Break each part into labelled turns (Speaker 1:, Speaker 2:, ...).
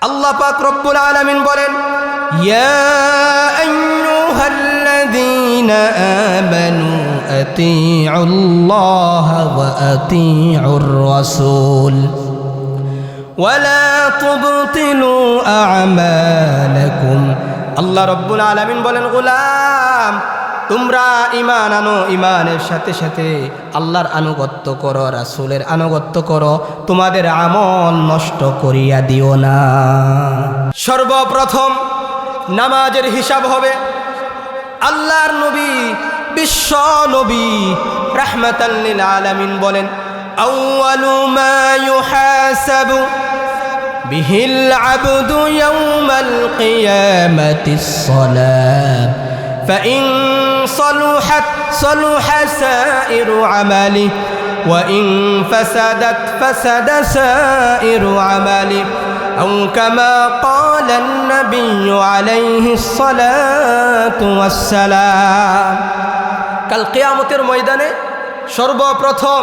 Speaker 1: আল্লাহ পাক রব্বুল আলামিন বলেন, ইয়া আইয়ুহাল্লাযীনা আমানু আতিউল্লাহ ওয়া আতিউর রাসূল ওয়া লা তুবতিলু আ'মালাকুম। আল্লাহ রব্বুল আলামিন বলেন, গোলাম তোমরা ঈমান আনো, ঈমানের সাথে সাথে আল্লাহর আনুগত্য করো, রাসূলের আনুগত্য করো, তোমাদের আমল নষ্ট করিয়া দিও না। সর্বপ্রথম নামাজের হিসাব হবে। আল্লাহর নবী, বিশ্ব নবী রাহমাতাল লিল আলামিন বলেন, আউয়ালু মা ইউহাসাবু বিহিল আবদু ইয়াউমাল কিয়ামাতিস সালাত ফাইন صلحت صلح سائر عمله وإن فسدت فسد سائر عمله أو كما قال النبي عليه الصلاة والسلام। কাল কিয়ামতের ময়দানে সর্বপ্রথম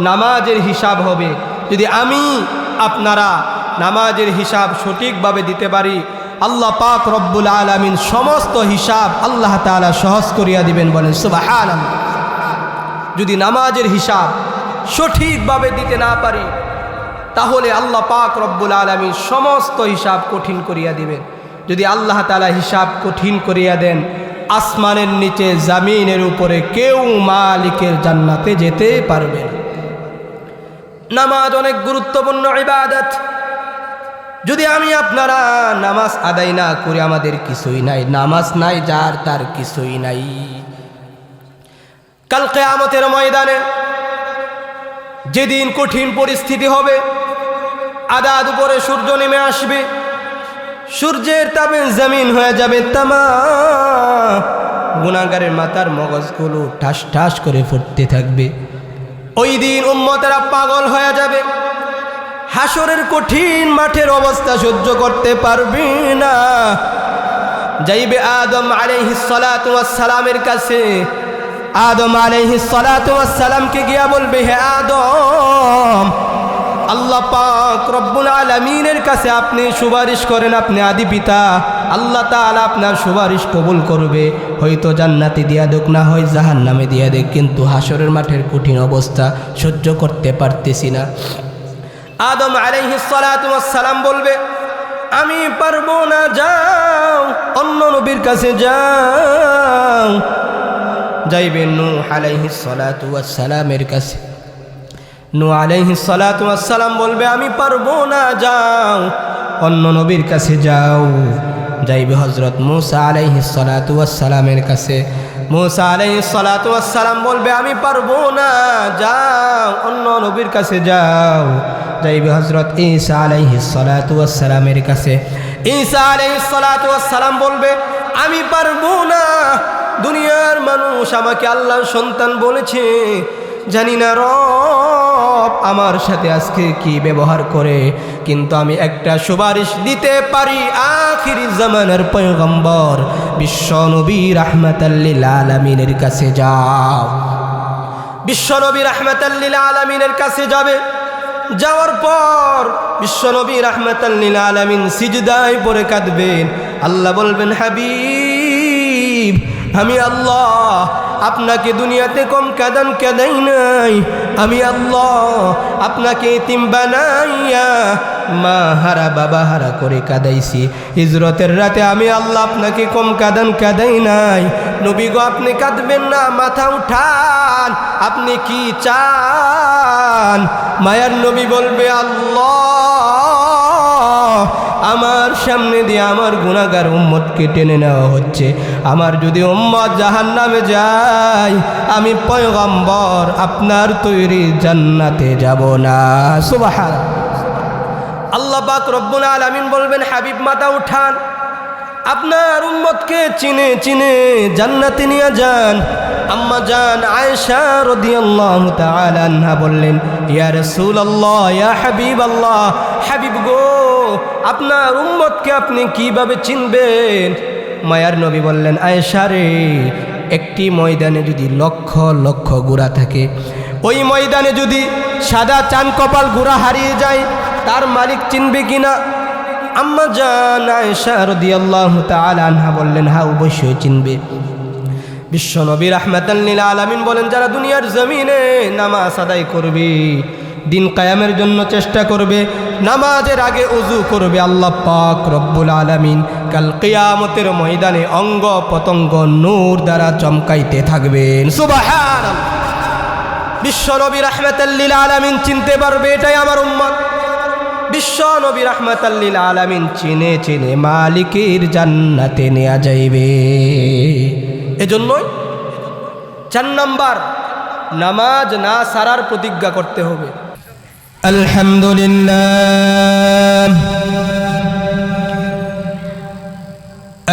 Speaker 1: নামাজের হিসাব হবে। যদি আমি আপনারা নামাজের হিসাব সঠিকভাবে দিতে পারি, আল্লাহ পাক রব্বুল আলামিন সমস্ত হিসাব আল্লাহ তাআলা সহজ করিয়া দিবেন। বলেন সুবহানাল্লাহ। যদি নামাজের হিসাব সঠিকভাবে দিতে না পারি, তাহলে আল্লাহ পাক রব্বুল আলামিন সমস্ত হিসাব কঠিন করিয়া দিবেন। যদি আল্লাহ তাআলা হিসাব কঠিন করিয়া দেন, আসমানের নিচে জমিনের উপরে কেউ মালিকের জান্নাতে যেতে পারবে না। নামাজ অনেক গুরুত্বপূর্ণ ইবাদত। যদি আমি আপনারা নামাজ আদায় না করি, আমাদের কিছুই নাই। নামাজ নাই যার, তার কিছুই নাই। কাল কিয়ামতের ময়দানে যেদিন কঠিন পরিস্থিতি হবে, আধা দুপুরে সূর্য নেমে আসবে, সূর্যের তাপে জমিন হয়ে যাবে তামা, গুনাহগারের মাথার মগজগুলো ঠাস ঠাস করে ফুটতে থাকবে। ওই দিন উম্মতেরা পাগল হয়ে যাবে, হাসরের কঠিন মাঠের অবস্থা সহ্য করতে পারবে না। যাইবে আদম আলাইহিস সালাতু ওয়াস সালামের কাছে। আদম আলাইহিস সালাতু ওয়াস সালামকে গিয়া বলবে, হে আদম, আল্লাহ পাক রব্বুল আলামিনের কাছে আপনি সুপারিশ করেন, আপনি আদি পিতা, আল্লাহ তাআলা আপনার সুপারিশ কবুল করবে। হয়তো জান্নাতে দিয়া দেখ, না হয় জাহান্নামে দিয়া দেখ, কিন্তু হাসরের মাঠের কঠিন অবস্থা সহ্য করতে পারতেছি না। আদম আলাইহিস সালাতু ওয়াস সালাম বলবে, আমি পারবো না, যাও অন্য নবীর কাছে যাও। যাইবে নূহ আলাইহিস সালাতু ওয়াস সালামের কাছে। নূহ আলাইহিস সালাতু ওয়াস সালাম বলবে, আমি পারবো না, যাও অন্য নবীর কাছে যাও। যাইবে হযরত মূসা আলাইহিস সালাতু ওয়াস সালামের কাছে। মূসা আলাইহিস সালাতু ওয়াস সালাম বলবে, আমি পারবো না, যাও অন্য নবীর কাছে যাও। যাইবে হযরত ঈসা আলাইহিস সালাতু ওয়াস সালামের কাছে। ঈসা আলাইহিস সালাতু ওয়াস সালাম বলবে, আমি পারবো না, দুনিয়ার মানুষ আমাকে আল্লাহর সন্তান বলেছে, জানি না রব আমার সাথে আজকে কি ব্যবহার করে, কিন্তু আমি একটা সুপারিশ দিতে পারি। আখিরি জামানার পয়গম্বর বিশ্ব নবী রাহমাতাল লিল আলামিনের কাছে যাও। বিশ্ব নবী রাহমাতাল লিল আলামিনের কাছে যাবে। যাওয়ার পর বিশ্বনবী রাহমাতাল লিল আলামিন সিজদায় পড়ে কাঁদবেন। আল্লাহ বলবেন, হাবিব, আমি আল্লাহ আপনাকে দুনিয়াতে কম কাদাই নাই। আমি আল্লাহ আপনাকে এতিম বানাইয়া মা হারা বাবা হারা করে কাদাইছি। হিজরতের রাতে আমি আল্লাহ আপনাকে কম কাদাই নাই। নবী গো, আপনি কাঁদবেন না, মাথা উঠান, আপনি কি চান? মায়ার নবী বলবে, আল্লাহ, আমার সামনে দিয়ে আমার গুনাহগার উম্মতকে টেনে নেওয়া হচ্ছে। আমার যদি উম্মত জাহান্নামে যায়, আমি পয়গম্বর আপনার তৈরি জান্নাতে যাব না। সুবহানাল্লাহ। আল্লাহ পাক রব্বুল আলামিন বলবেন, হাবিব মাথা উঠান, আপনার উম্মতকে চিনে চিনে জান্নাতে নিয়ে যান। আম্মা জান আয়েশা রাদিয়াল্লাহু তাআলা আনহা বললেন, ইয়া রাসূলুল্লাহ, ইয়া হাবিবাল্লাহ, হাবিব গো, আপনার উম্মতকে আপনি কিভাবে চিনবেন? মায়ার নবী বললেন, আয়েশা রে, একটি ময়দানে যদি লক্ষ লক্ষ ঘোড়া থাকে, ওই ময়দানে যদি সাদা চান কপাল ঘোড়া হারিয়ে যায়, তার মালিক চিনবে কিনা? আম্মা জান আয়েশা রাদিয়াল্লাহু তাআলা আনহা বললেন, হ্যাঁ অবশ্যই চিনবে। বিশ্বনবী রাহমাতাল লিল আলামিন বলেন, যারা দুনিয়ার জমিনে নামাজ আদায় করবে, দিন কায়ামের জন্য চেষ্টা করবে, নামাজের আগে ওযু করবে, আল্লাহ পাক রব্বুল আলামিন কাল কিয়ামতের ময়দানে অঙ্গ পতঙ্গ নূর দ্বারা চমকাইতে থাকবেন। সুবহানাল্লাহ। বিশ্বনবী রাহমাতাল লিল আলামিন চিনতে পারবে, এটাই আমার উম্মত। বিশ্বনবী রাহমাতাল লিল আলামিন চিনে চিনে মালিকের জান্নাতে নেওয়া যাইবে। এজন্যই 4 নাম্বার, নামাজ না সারার প্রতিজ্ঞা করতে হবে। আলহামদুলিল্লাহ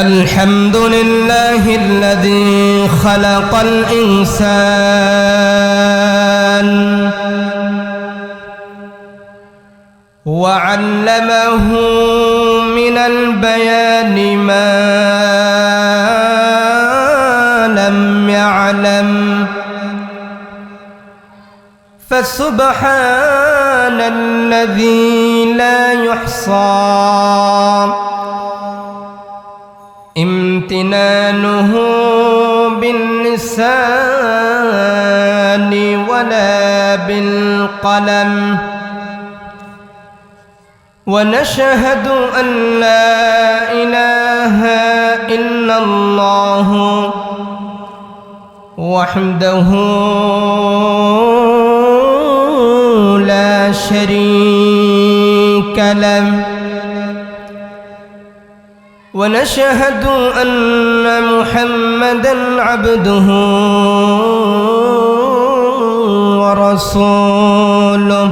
Speaker 1: আলহামদুলিল্লাহিল্লাযী খালাকাল ইনসান ওয়া আল্লামাহু মিনাল বায়ানি মা লাম ইয়ালাম فسبحان الذي لا يحصى امتنانه باللسان ولا بالقلم ونشهد أن لا إله إلا الله وحده لا شريك له ونشهد أن محمدًا عبده ورسوله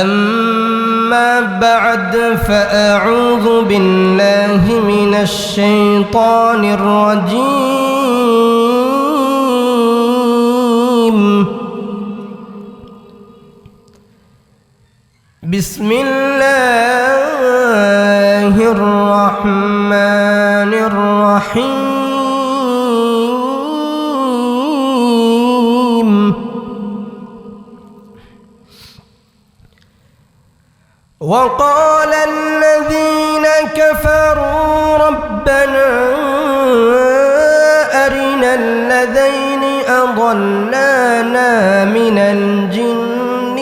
Speaker 1: أما بعد فأعوذ بالله من الشيطان الرجيم بسم الله الرحمن الرحيم وقال الذين كفروا ربنا أرنا الذين أضلانا من الجن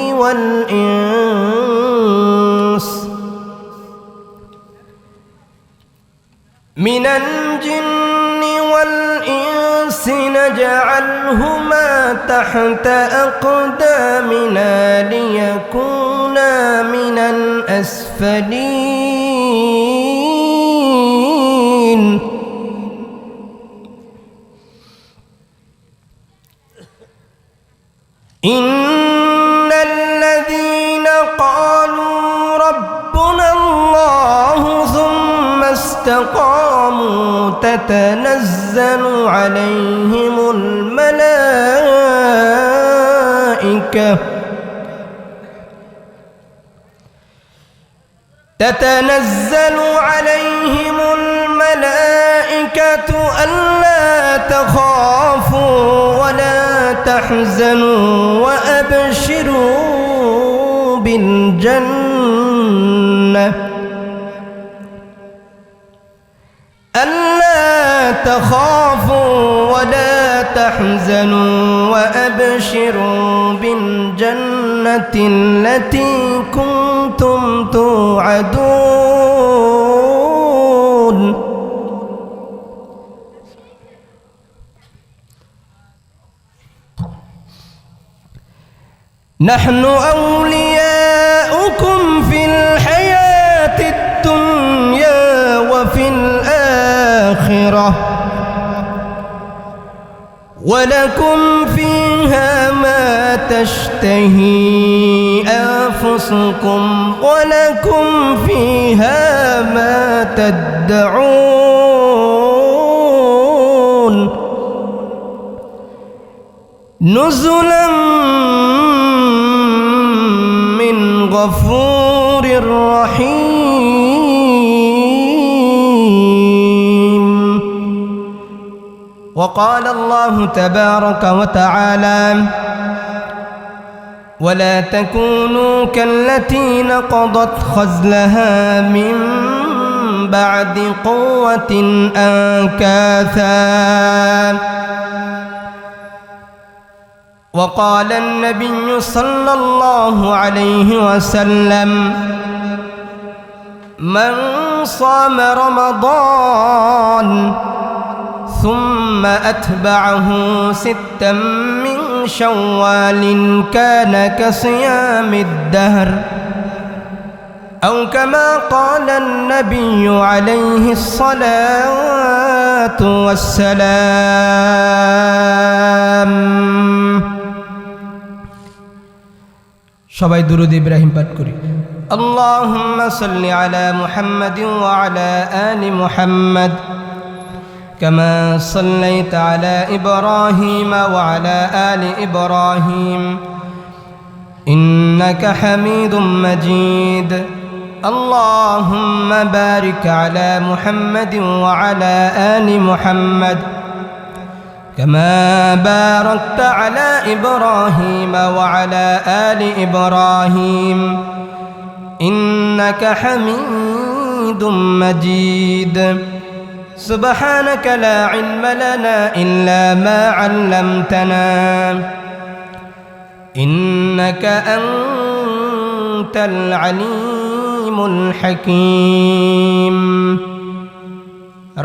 Speaker 1: والإنس نجعلهما تحت أقدامنا ليكونا من الأسفلين إن الذين قالوا ربنا الله ثم استقاموا تتنزل عليهم الملائكة ألا تخافوا ولا تحزنوا وأبشروا بالجنة ألا تخافوا ولا تحزنوا وأبشروا بالجنة التي كنتم توعدون نحن أولياؤكم في الحياة الدنيا وفي الآخرة ولكم فيها ما تشتهي أنفسكم ولكم فيها ما تدعون نزلا من غفور رحيم. وقال الله تبارك وتعالى ولا تكونوا كالتي نقضت خزلها من بعد قوة أنكاثا. وقال النبي صلى الله عليه وسلم: من صام رمضان ثم أتبعه 6 من شوال كان كصيام الدهر، أو كما قال النبي عليه الصلاة والسلام. সবাই দুরূদ ইব্রাহিম পাঠ করি। اللهم صل على محمد وعلى آل محمد كما صليت على إبراهيم وعلى آل إبراهيم إنك حميد مجيد. اللهم بارك على محمد وعلى آل محمد كما باركت على إبراهيم وعلى آل إبراهيم إنك حميد مجيد. سبحانك لا علم لنا إلا ما علمتنا إنك أنت العليم الحكيم.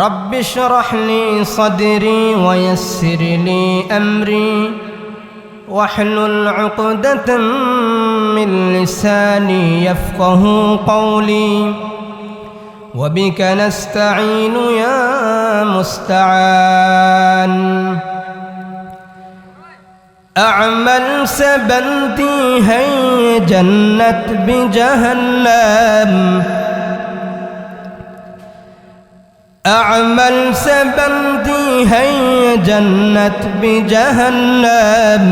Speaker 1: رب اشرح لي صدري ويسر لي أمري واحلل عقدة من لساني يفقه قولي وبك نستعين يا مستعان. أعمل سبنتي هي جنة بجهنم، أعمل سبنتي هي جنة بجهنم.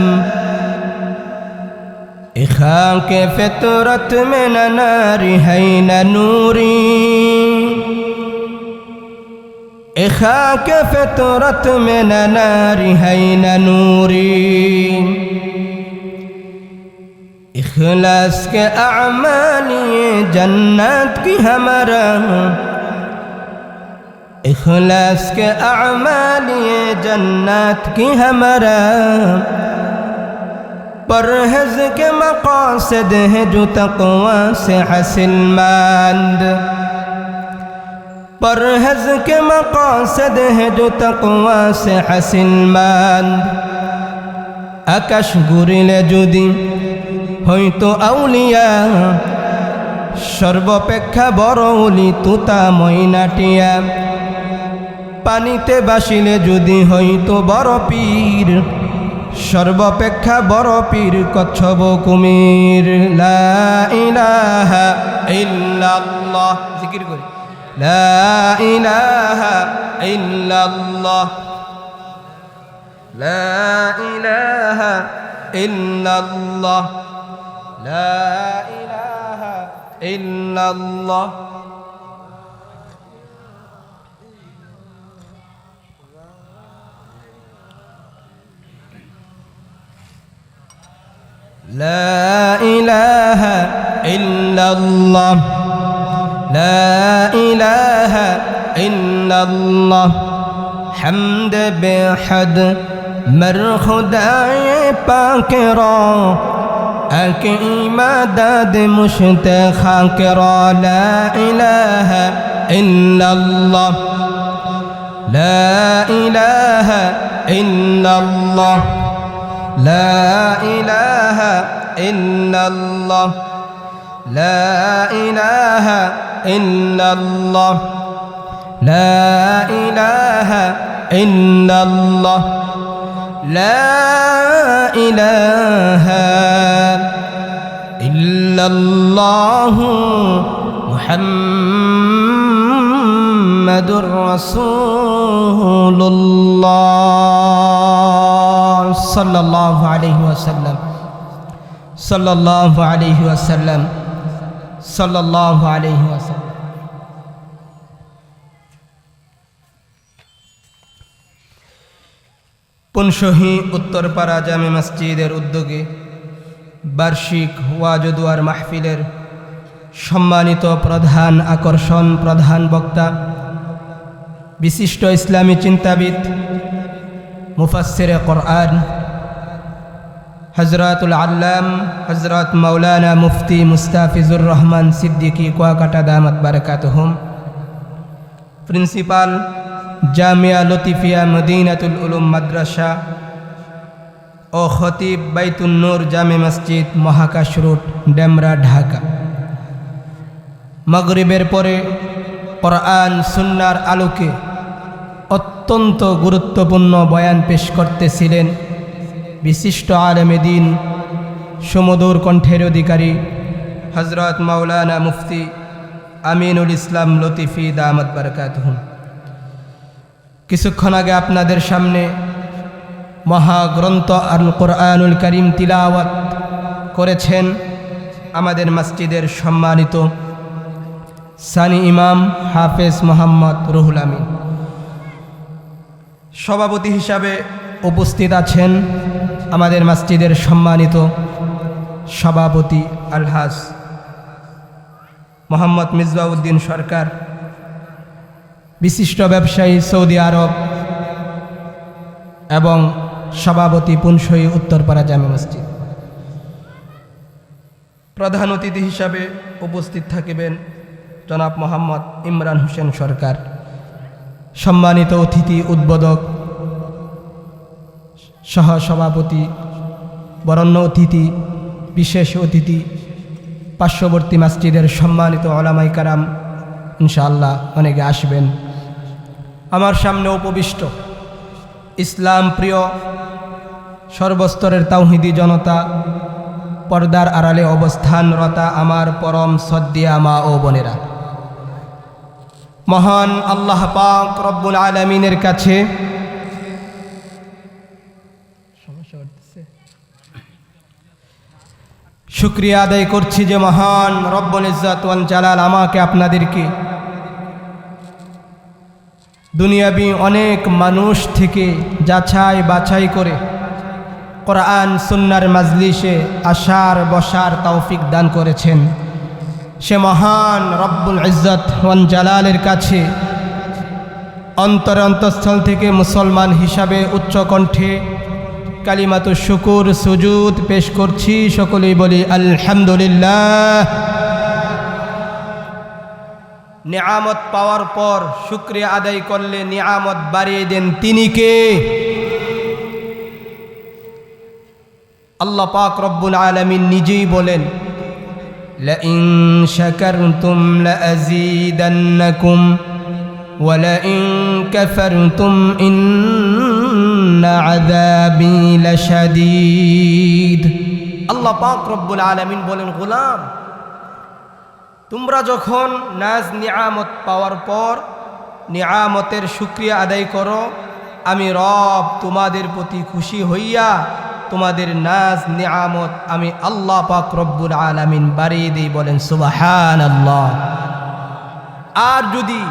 Speaker 1: إخاك فطرت من نار هين نوري، إخاك فطرت من نار هين نوري. इखलास के अमाली जन्नत की हमारा, इखलास के अमाली जन्नत की हमारा। परहेज़ के मक़ासिद है जो तक़वा से हासिल मंद, परहेज़ के मक़ासिद है जो तक़वा से हासिल मंद। आकाश गुरिले जुदी হয়তো আউলিয়া, সর্বপেক্ষা বড় ওলি তুতা ময়নাটিয়া। পানিতে বাসিলে যদি হয়তো বড় পীর, সর্বপেক্ষা বড় পীর কচ্ছপ কুমির। লা ইলাহা ইল্লাল্লাহ, জিকির করি লা ইলাহা ইল্লাল্লাহ, লা ইলাহা ইল্লাল্লাহ, لا إله إلا الله. لا إله إلا الله، لا إله إلا الله. حمد بحد مر خدائے پاک را आके इमादत मुश्तखा करा। ला इलाहा इल्लल्लाह, ला इलाहा इल्लल्लाह, ला इलाहा इल्लल्लाह, ला इलाहा इल्लल्लाह, ला इलाहा इल्लल्लाह, لا إله إلا الله محمد رسول الله صلى الله عليه وسلم، صلى الله عليه وسلم، صلى الله عليه وسلم. পুনশহী উত্তরপাড়া জামে মসজিদের উদ্যোগে বার্ষিক ওয়াজ ও দুয়ার মাহফিলের সম্মানিত প্রধান আকর্ষণ, প্রধান বক্তা, বিশিষ্ট ইসলামী চিন্তাবিদ, মুফাসসিরে কোরআন হযরতুল আল্লাম হযরত মাওলানা মুফতি মুস্তাফিজুর রহমান সিদ্দিকী কুয়াকাটা দামাত বারাকাতুহুম, প্রিন্সিপাল জামিয়া লতিফিয়া মদিনাতুল উলুম মাদ্রাসা ও খতিব বাইতুন নূর জামে মসজিদ, মহাকাশ রোড, ডেমরা, ঢাকা। মাগরিবের পরে কোরআন সুন্নাহর আলোকে অত্যন্ত গুরুত্বপূর্ণ বয়ান পেশ করতেছিলেন বিশিষ্ট আলেমে দ্বীন, সুমধুর কণ্ঠের অধিকারী হযরত মাওলানা মুফতি আমিনুল ইসলাম লতিফি দামাত বারাকাতুহুম। কিছুক্ষণ আগে আপনাদের সামনে মহাগ্রন্থ আল কোরআনুল কারীম তিলাওয়াত করেছেন আমাদের মসজিদের সম্মানিত সানি ইমাম হাফেজ মোহাম্মদ রুহুল আমিন। সভাপতি হিসাবে উপস্থিত আছেন আমাদের মসজিদের সম্মানিত সভাপতি আলহাজ মোহাম্মদ মিসবাউদ্দিন সরকার, বিশিষ্ট ব্যবসায়ী সৌদি আরব এবং সভাপতি পুনশই উত্তরপাড়া জামে মসজিদ। প্রধান অতিথি হিসাবে উপস্থিত থাকিবেন জনাব মোহাম্মদ ইমরান হোসেন সরকার। সম্মানিত অতিথি, উদ্বোধক, সহসভাপতি, বরেণ্য অতিথি, বিশেষ অতিথি, পার্শ্ববর্তী মসজিদের সম্মানিত ওলামাই কারাম, ইনশাআল্লাহ অনেকে আসবেন। আমার সামনে উপবিষ্ট ইসলাম প্রিয় সর্বস্তরের তাওহীদি জনতা, পর্দার আড়ালে অবস্থানরতা আমার পরম শ্রদ্ধেয়া মা ও বোনেরা, মহান আল্লাহ পাক রব্বুল আলামিনের কাছে শুকরিয়া আদায় করছি যে মহান রব্বুল ইজ্জত ওয়াল জালাল আমাকে আপনাদেরকে দুনিয়াবি অনেক মানুষ থেকে যাচাই বাছাই করে কোরআন সুন্নাহর মাজলিসে আসার বসার তৌফিক দান করেছেন। সে মহান রব্বুল ইজ্জত ওয়াল জালালের কাছে অন্তরস্থল থেকে মুসলমান হিসাবে উচ্চ কণ্ঠে কালিমাতুশ শুকুর সুজুদ পেশ করছি। সকলেই বলি আলহামদুলিল্লাহ। নিয়ামত পাওয়ার পর শুকরিয়া আদায় করলে নিয়ামত বাড়িয়ে দেন তিনি কে? আল্লাহ পাক রব্বুল আলামিন নিজেই বলেন, লাইন শাকারতুম লাযীদান্নাকুম ওয়া লাইন কাফারতুম ইন্না আযাবি লাশাদীদ। আল্লাহ পাক রব্বুল আলামিন বলেন, গোলাম, তোমরা যখন নাজ নিয়ামত পাওয়ার পর নিয়ামতের শুকরিয়া আদায় করো, আমি রব তোমাদের প্রতি খুশি হইয়া তোমাদের নাজ নিয়ামত আমি আল্লাহ পাক রব্বুল আলামিন বাড়িয়ে দেই। বলেন সুবহানাল্লাহ। আর যদি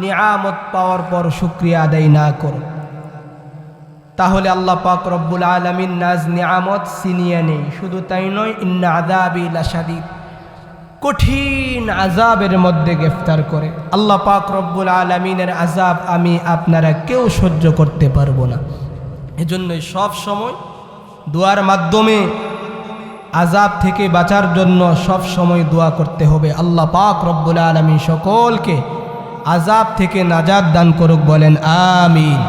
Speaker 1: নিয়ামত পাওয়ার পর শুকরিয়া আদায় না করো, তাহলে আল্লাহ পাক রব্বুল আলামিন নাজ নিয়ামত ছিনিয়ে নেই। শুধু তাই নয়, ইন্না আযাবি লাশাদীদ, কঠিন আযাবের মধ্যে গ্রেফতার করে। আল্লাহ পাক রব্বুল আলামিনের আযাব আমি আপনারা কেউ সহ্য করতে পারবো না। এজন্যই সব সময় দোয়ার মাধ্যমে আযাব থেকে বাঁচার জন্য সব সময় দোয়া করতে হবে। আল্লাহ পাক রব্বুল আলামিন সকলকে আযাব থেকে নাজাত দান করুক। বলেন আমিন।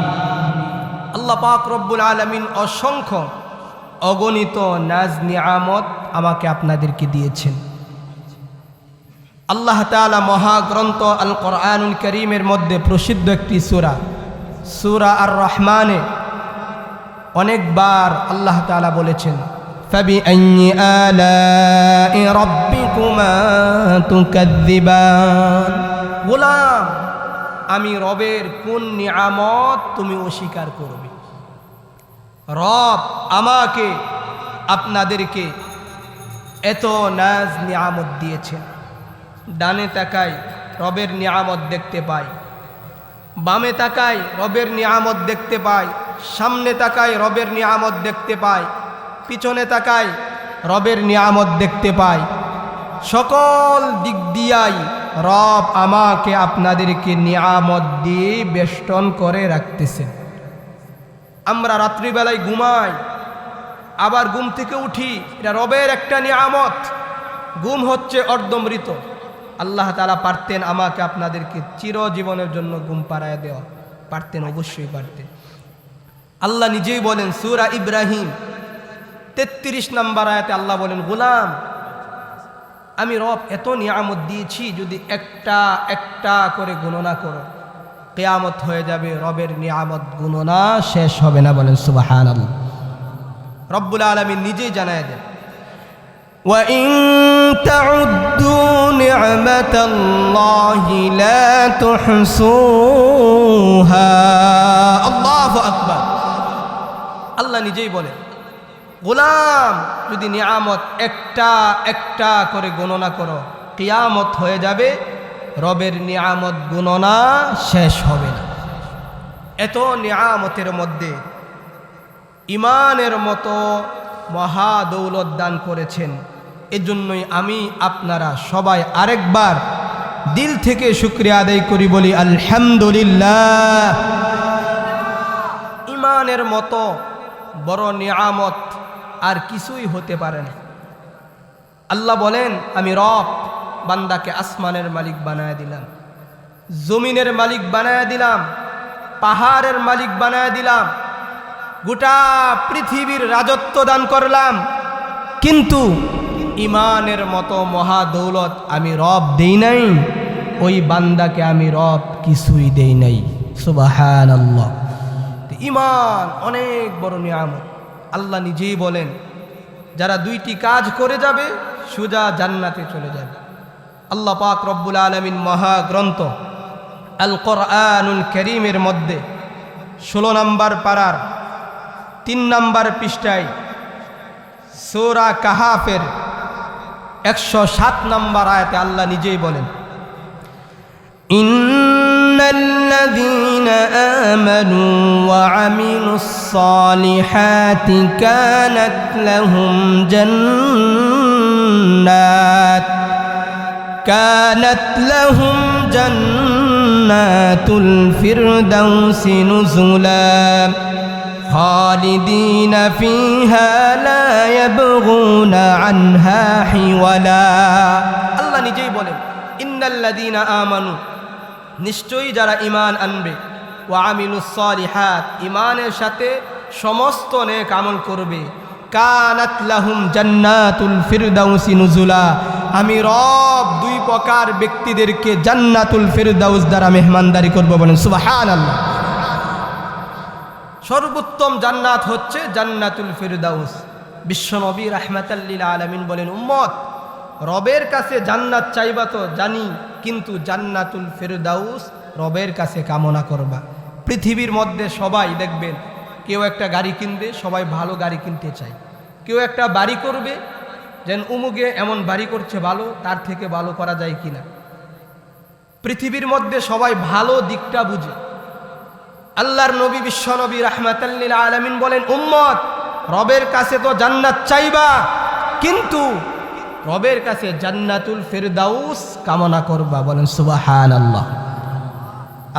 Speaker 1: আল্লাহ পাক রব্বুল আলামিন অসংখ্য অগণিত নাজ নিয়ামত আমাকে আপনাদেরকে দিয়েছেন। আল্লাহ তাআলা মহাগ্রন্থ আল কোরআনুল কারীমের মধ্যে প্রসিদ্ধ একটি সূরা, সূরা আর রহমানে অনেকবার আল্লাহ তাআলা বলেছেন, ফাবিআইয়ি আলাই রাব্বিকুমা তুকাযযিবান। গোলাম, আমি রবের কোন নিয়ামত তুমি অস্বীকার করবে? রব আমাকে আপনাদেরকে এত নাজ নিয়ামত দিয়েছেন। ডানে তাকাই রবের নিয়ামত দেখতে পাই, বামে তাকাই রবের নিয়ামত দেখতে পাই, সামনে তাকাই রবের নিয়ামত দেখতে পাই, পিছনে তাকাই রবের নিয়ামত দেখতে পাই। সকল দিক দিয়াই রব আমাকে আপনাদেরকে নিয়ামত দিয়ে বেষ্টন করে রাখতেছেন। আমরা রাত্রিবেলায় ঘুমাই, আবার ঘুম থেকে উঠি, এটা রবের একটা নিয়ামত। ঘুম হচ্ছে অর্ধমৃত। আল্লাহ তাআলা পারতেন আমাকে আপনাদেরকে চিরজীবনের জন্য ঘুম পাড়ায় দেওয়া, পারতেন, অবশ্যই পারতেন। আল্লাহ নিজেই বলেন সূরা ইব্রাহিম 33 নম্বর আয়াতে আল্লাহ বলেন, গোলাম আমি রব এত নিয়ামত দিয়েছি, যদি একটা একটা করে গণনা করো কিয়ামত হয়ে যাবে, রবের নিয়ামত গণনা শেষ হবে না। বলেন সুবহানাল্লাহ। রব্বুল আলামিন নিজেই জানায় দেন, ওয়া ইন তাউদ্দু নি'মাতাল্লাহি লা তুহসুহা। আল্লাহু আকবার। আল্লাহ নিজেই বলেন, গোলাম যদি নিয়ামত একটা একটা করে গণনা করো কিয়ামত হয়ে যাবে, রবের নিয়ামত গণনা শেষ হবে না। এত নিয়ামতের মধ্যে ঈমানের মতো মহা দৌলত দান করেছেন। এজন্যই আমি আপনারা সবাই আরেকবার দিল থেকে শুকরিয়া আদায় করি, বলি আলহামদুলিল্লাহ। ঈমানের মতো বড় নিয়ামত আর কিছুই হতে পারে না। আল্লাহ বলেন, আমি রব বান্দাকে আসমানের মালিক বানায় দিলাম, জমিনের মালিক বানায় দিলাম, পাহাড়ের মালিক বানায় দিলাম, গোটা পৃথিবীর রাজত্ব দান করলাম, কিন্তু ঈমানের মতো মহা দৌলত আমি রব দেই নাই, ওই বান্দাকে আমি রব কিছুই দেই নাই। সুবহানাল্লাহ। ঈমান অনেক বড় নিয়ামত। আল্লাহ নিজেই বলেন, যারা দুইটি কাজ করে যাবে সোজা জান্নাতে চলে যাবে। আল্লাহ পাক রব্বুল আলামিন মহা গ্রন্থ আল কোরআনুল কারীমের মধ্যে 16 নম্বর পারার 3 নম্বর পৃষ্ঠায় সূরা কাহাফের 107 নম্বর আয়াতে আল্লাহ নিজেই বলেন, ইন্নাল্লাযীনা আমানু ওয়া আমিলুস সালিহাতি কানাত লাহুম জান্নাতুল ফিরদাউসি নুজুলা খালিদিনা ফিহা লা ইয়াবগুনা আনহা হিওয়ালা। আল্লাহ নিজেই বলেন, ইন্নাল্লাযীনা আমানু, নিশ্চয়ই যারা ঈমান আনবে, ওয়া আমিলুস সালিহাত, ঈমানের সাথে সমস্ত নেক আমল করবে, কানাত লাহুম জান্নাতুল ফিরদাউসি নুজুলা, আমি রব দুই প্রকার ব্যক্তিদেরকে জান্নাতুল ফিরদাউস দ্বারা মেহমানদারি করব। বলেন সুবহানাল্লাহ। সর্বোত্তম জান্নাত হচ্ছে জান্নাতুল ফিরদাউস। বিশ্বনবী রাহমাতাল লিল আলামিন বলেন, উম্মত রবের কাছে জান্নাত চাইবা তো জানি, কিন্তু জান্নাতুল ফিরদাউস রবের কাছে কামনা করবা। পৃথিবীর মধ্যে সবাই দেখবেন, কেউ একটা গাড়ি কিনবে, সবাই ভালো গাড়ি কিনতে চায়। কেউ একটা বাড়ি করবে, যেন উমুকে এমন বাড়ি করছে ভালো, তার থেকে ভালো করা যায় কিনা। পৃথিবীর মধ্যে সবাই ভালো দিকটা বুঝে। আল্লাহর নবী বিশ্বনবী রাহমাতাল লিল আলামিন বলেন, উম্মত রবের কাছে তো জান্নাত চাইবা, কিন্তু রবের কাছে জান্নাতুল ফিরদাউস কামনা করবা। বলেন সুবহানাল্লাহ।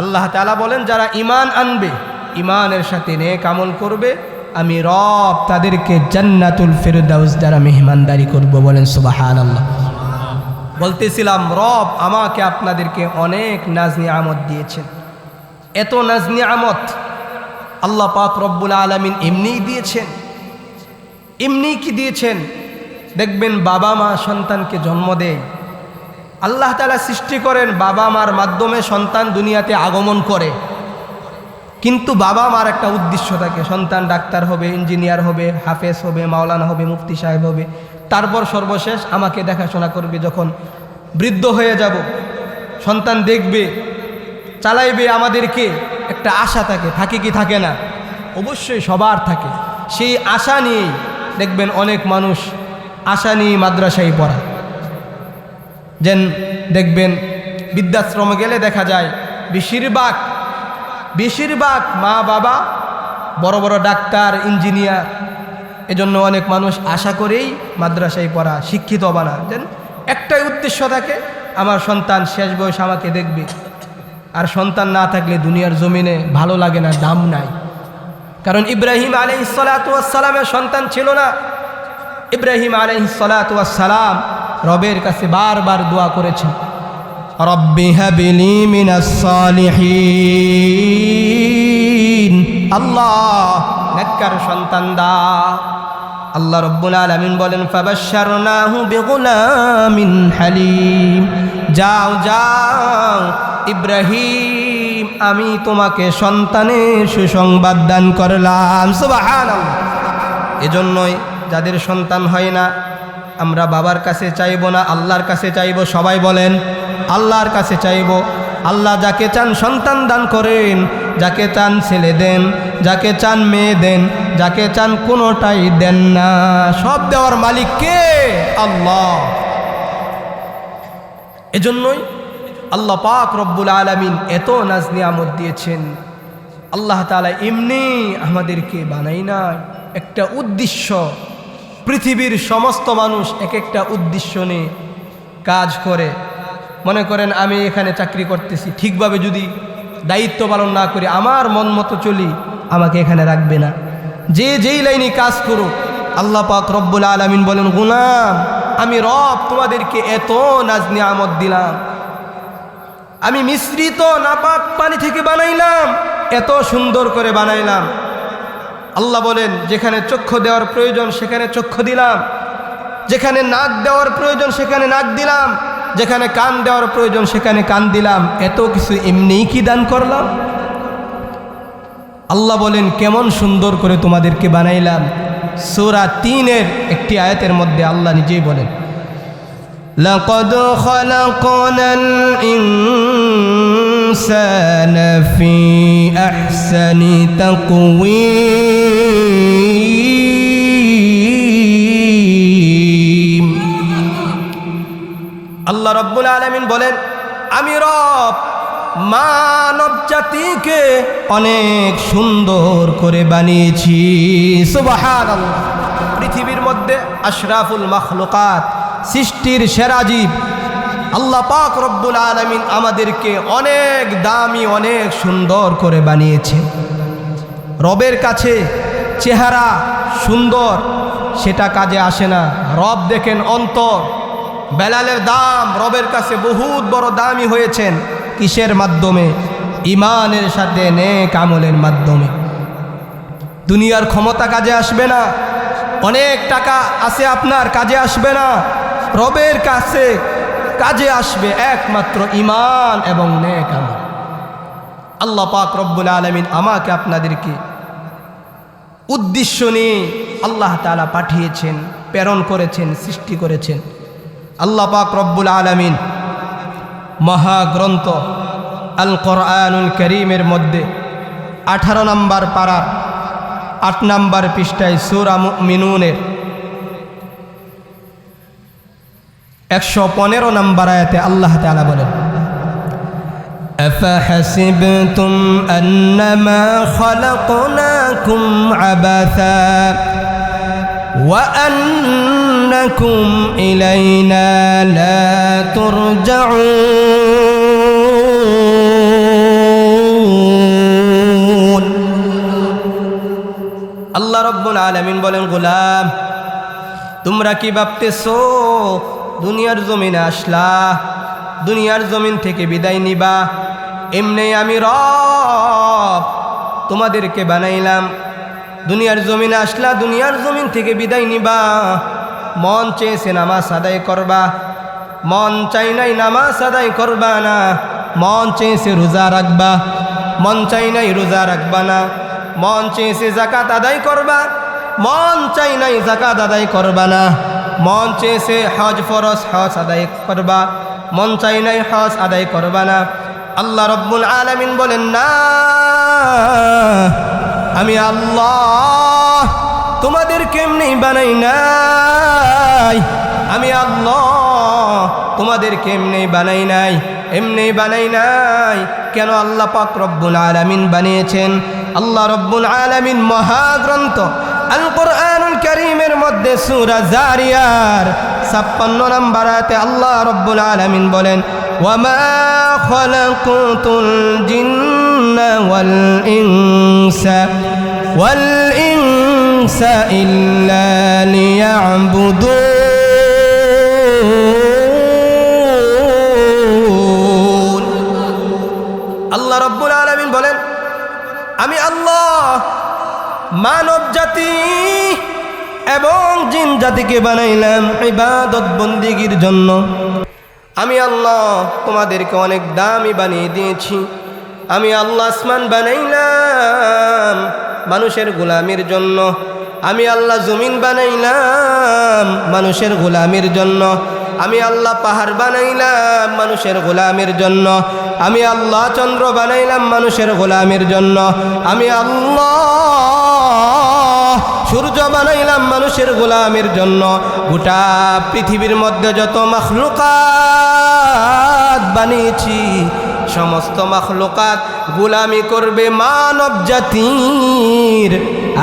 Speaker 1: আল্লাহ তাআলা বলেন, যারা ঈমান আনবে, ঈমানের সাথে নেক আমল করবে, আমি রব তাদেরকে জান্নাতুল ফিরদাউস দ্বারা মেহমানদারি করব। বলেন সুবহানাল্লাহ। বলতেছিলাম, রব আমাকে আপনাদেরকে অনেক নাজ নিয়ামত দিয়েছেন। এত নাজ নিয়ামত আল্লাহ পাক রব্বুল আলামিন এমনিই দিয়েছেন। এমনি কি দিয়েছেন? দেখবেন বাবা মা সন্তানকে জন্ম দেয়, আল্লাহ তাআলা সৃষ্টি করেন, বাবা মার মাধ্যমে সন্তান দুনিয়াতে আগমন করে। কিন্তু বাবা মার একটা উদ্দেশ্য থাকে, সন্তান ডাক্তার হবে, ইঞ্জিনিয়ার হবে, হাফেজ হবে, মাওলানা হবে, মুফতি সাহেব হবে, তারপর সর্বশেষ আমাকে দেখাশোনা করবে। যখন বৃদ্ধ হয়ে যাব, সন্তান দেখবে, চালাইবে আমাদেরকে, একটা আশা থাকে কি থাকে না? অবশ্যই সবার থাকে। সেই আশা নিয়েই দেখবেন অনেক মানুষ আশা নিয়ে মাদ্রাসায় পড়া। যেন দেখবেন বৃদ্ধাশ্রমে গেলে দেখা যায় বেশিরভাগ মা বাবা বড় বড় ডাক্তার, ইঞ্জিনিয়ার, এজন্য অনেক মানুষ আশা করেই মাদ্রাসায় পড়া, শিক্ষিত বানা, যেন একটাই উদ্দেশ্য থাকে, আমার সন্তান শেষ বয়স আমাকে দেখবে। আর সন্তান না থাকলে দুনিয়ার জমিনে ভালো লাগে না, দাম নাই। কারণ ইব্রাহিম আলাইহিস সালাতু ওয়াস সালামের সন্তান ছিল না। ইব্রাহিম আলাইহিস সালাতু ওয়াস সালাম রবের কাছে বারবার দোয়া করেছেন, রব্বি হাবলি মিনাস সালিহিন, আল্লাহ নেককার সন্তান দাও। আল্লাহ রব্বুল আলামিন বলেন, ফাবাশশারনাহু বিগুলামিন হালিম, যাও যাও ইব্রাহিম, আমি তোমাকে সন্তানের সুসংবাদ দান করলাম। সুবহানাল্লাহ। এজন্যই যাদের সন্তান হয় না, আমরা বাবার কাছে চাইব না, আল্লাহর কাছে চাইব। সবাই বলেন, আল্লাহর কাছে চাইব। আল্লাহ যাকে চান সন্তান দান করেন, যাকে চান ছেলে দেন, যাকে চান মেয়ে দেন, যাকে চান কোনোটাই দেন না। সব দেওয়ার মালিক কে? আল্লাহ। এজন্যই আল্লাহ পাক রব্বুল আলামিন এত নাজ নিয়ামত দিয়েছেন। আল্লাহ তাআলা এমনি আমাদেরকে বানাই না, একটা উদ্দেশ্য। পৃথিবীর সমস্ত মানুষ এক একটা উদ্দেশ্য নিয়ে কাজ করে। মনে করেন আমি এখানে চাকরি করতেছি, ঠিকভাবে যদি দায়িত্ব পালন না করি, আমার মন মতো চলি, আমাকে এখানে রাখবে না। যে যেই লাইনে কাজ করুক, আল্লাহ পাক রব্বুল আলামিন বলেন, গোলাম আমি রব তোমাদেরকে এত নাজ নিয়ামত দিলাম, আমি মিশ্রিত নাপাক পানি থেকে বানাইলাম, এত সুন্দর করে বানাইলাম। আল্লাহ বলেন, যেখানে চক্ষু দেওয়ার প্রয়োজন সেখানে চক্ষু দিলাম, যেখানে নাক দেওয়ার প্রয়োজন সেখানে নাক দিলাম, যেখানে কান দেওয়ার প্রয়োজন সেখানে কান দিলাম। এত কিছু এমনিই কি দান করলাম? আল্লাহ বলেন, কেমন সুন্দর করে তোমাদেরকে বানাইলাম। সূরা 3-এর একটি আয়াতের মধ্যে আল্লাহ নিজেই বলেন, লাকাদ খালাকনাল ইনসানা ফি আহসানি তাকওয়িম। আল্লাহ রাব্বুল আলামিন বলেন, আমি রব মানব জাতিকে অনেক সুন্দর করে বানিয়েছি। সুবহানাল্লাহ। পৃথিবীর মধ্যে আশরাফুল মাখলুকাত, সৃষ্টির সেরা জীব, আল্লাহ পাক রব্বুল আলামিন আমাদেরকে অনেক দামি, অনেক সুন্দর করে বানিয়েছে। রবের কাছে চেহারা সুন্দর, সেটা কাজে আসে না। রব দেখেন অন্তর। বেলালের দাম রবের কাছে বহুত বড় দামি হয়েছেন। কিসের মাধ্যমে? ইমানের সাথে নেক আমলের মাধ্যমে। দুনিয়ার ক্ষমতা কাজে আসবে না, অনেক টাকা আছে আপনার, কাজে আসবে না। রবের কাছে কাজে আসবে একমাত্র ইমান এবং নেক আমল। আল্লাহ পাক রব্বুল আলামিন আমাকে আপনাদেরকে উদ্দেশ্য নিয়ে আল্লাহ তাআলা পাঠিয়েছেন, প্রেরণ করেছেন, সৃষ্টি করেছেন। আল্লাহ পাক রব্বুল আলামিন মহাগ্রন্থ আল কোরআনুল কারীমের মধ্যে 18 নম্বর পারার 8 নম্বর পৃষ্ঠায় সূরা মুমিনুনের 115 নম্বর আয়াতে আল্লাহ তাআলা বলেন, আফাহাসিবতুম আন্নামা খালাকনাকুম আবাসা ওয়া আন্নাকুম ইলাইনা লা তুরজাউন। আল্লাহ রাব্বুল আলামিন বলেন, গোলাম তোমরা কি ভাবতেছো দুনিয়ার জমিনে আসলা, দুনিয়ার জমিন থেকে বিদায় নিবা? এমনি আমি রব তোমাদেরকে বানাইলাম। দুনিয়ার জমিনে আসলা, দুনিয়ার জমিন থেকে বিদায় নিবা। মন চেয়েছে নামাজ আদায় করবা, মন চাই নাই নামাজ আদায় করবা না। মন চেয়েছে রোজা রাখবা, মন চাই নাই রোজা রাখবা না। মন চেয়েছে যাকাত আদায় করবা, মন চাই নাই যাকাত আদায় করবা না। মন চেয়েছে হজ ফরজ, হজ আদায় করবা, মন চাই নাই হজ আদায় করবা না। আল্লাহ রব্বুল আলামিন বলেন, না, আমি আল্লাহ তোমাদেরকে এমনি বানাই নাই। আমি আল্লাহ তোমাদেরকে এমনি বানাই নাই, এমনি বানাই নাই। কেন? আল্লাহ পাক রব্বুল আলামিন বানিয়েছেন। আল্লাহ রব্বুল আলামিন মহাগ্রন্থ আল কোরআনুল কারীমের মধ্যে সূরা জারিয়ার 56 নম্বর আয়াতে আল্লাহ রাব্বুল আলামিন বলেন, ওয়া মা খালাকুতুল জিন্না ওয়াল ইনসা ইল্লা লিয়াবুদুন। আল্লাহ রাব্বুল আলামিন বলেন, আমি আল্লাহ মানব জাতি এবং জিন জাতিকে বানাইলাম ইবাদত বন্দেগীর জন্য। আমি আল্লাহ তোমাদেরকে অনেক দামি বানিয়ে দিয়েছি। আমি আল্লাহ আসমান বানাইলাম মানুষের গোলামির জন্য। আমি আল্লাহ জমিন বানাইলাম মানুষের গোলামির জন্য। আমি আল্লাহ পাহাড় বানাইলাম মানুষের গোলামির জন্য। আমি আল্লাহ চন্দ্র বানাইলাম মানুষের গোলামির জন্য। আমি আল্লাহ সূর্য বানাইলাম মানুষের গোলামির জন্য। গোটা পৃথিবীর মধ্যে যত মাখলুকাত বানিয়েছি সমস্ত মাখলুকাত গোলামি করবে মানব জাতির,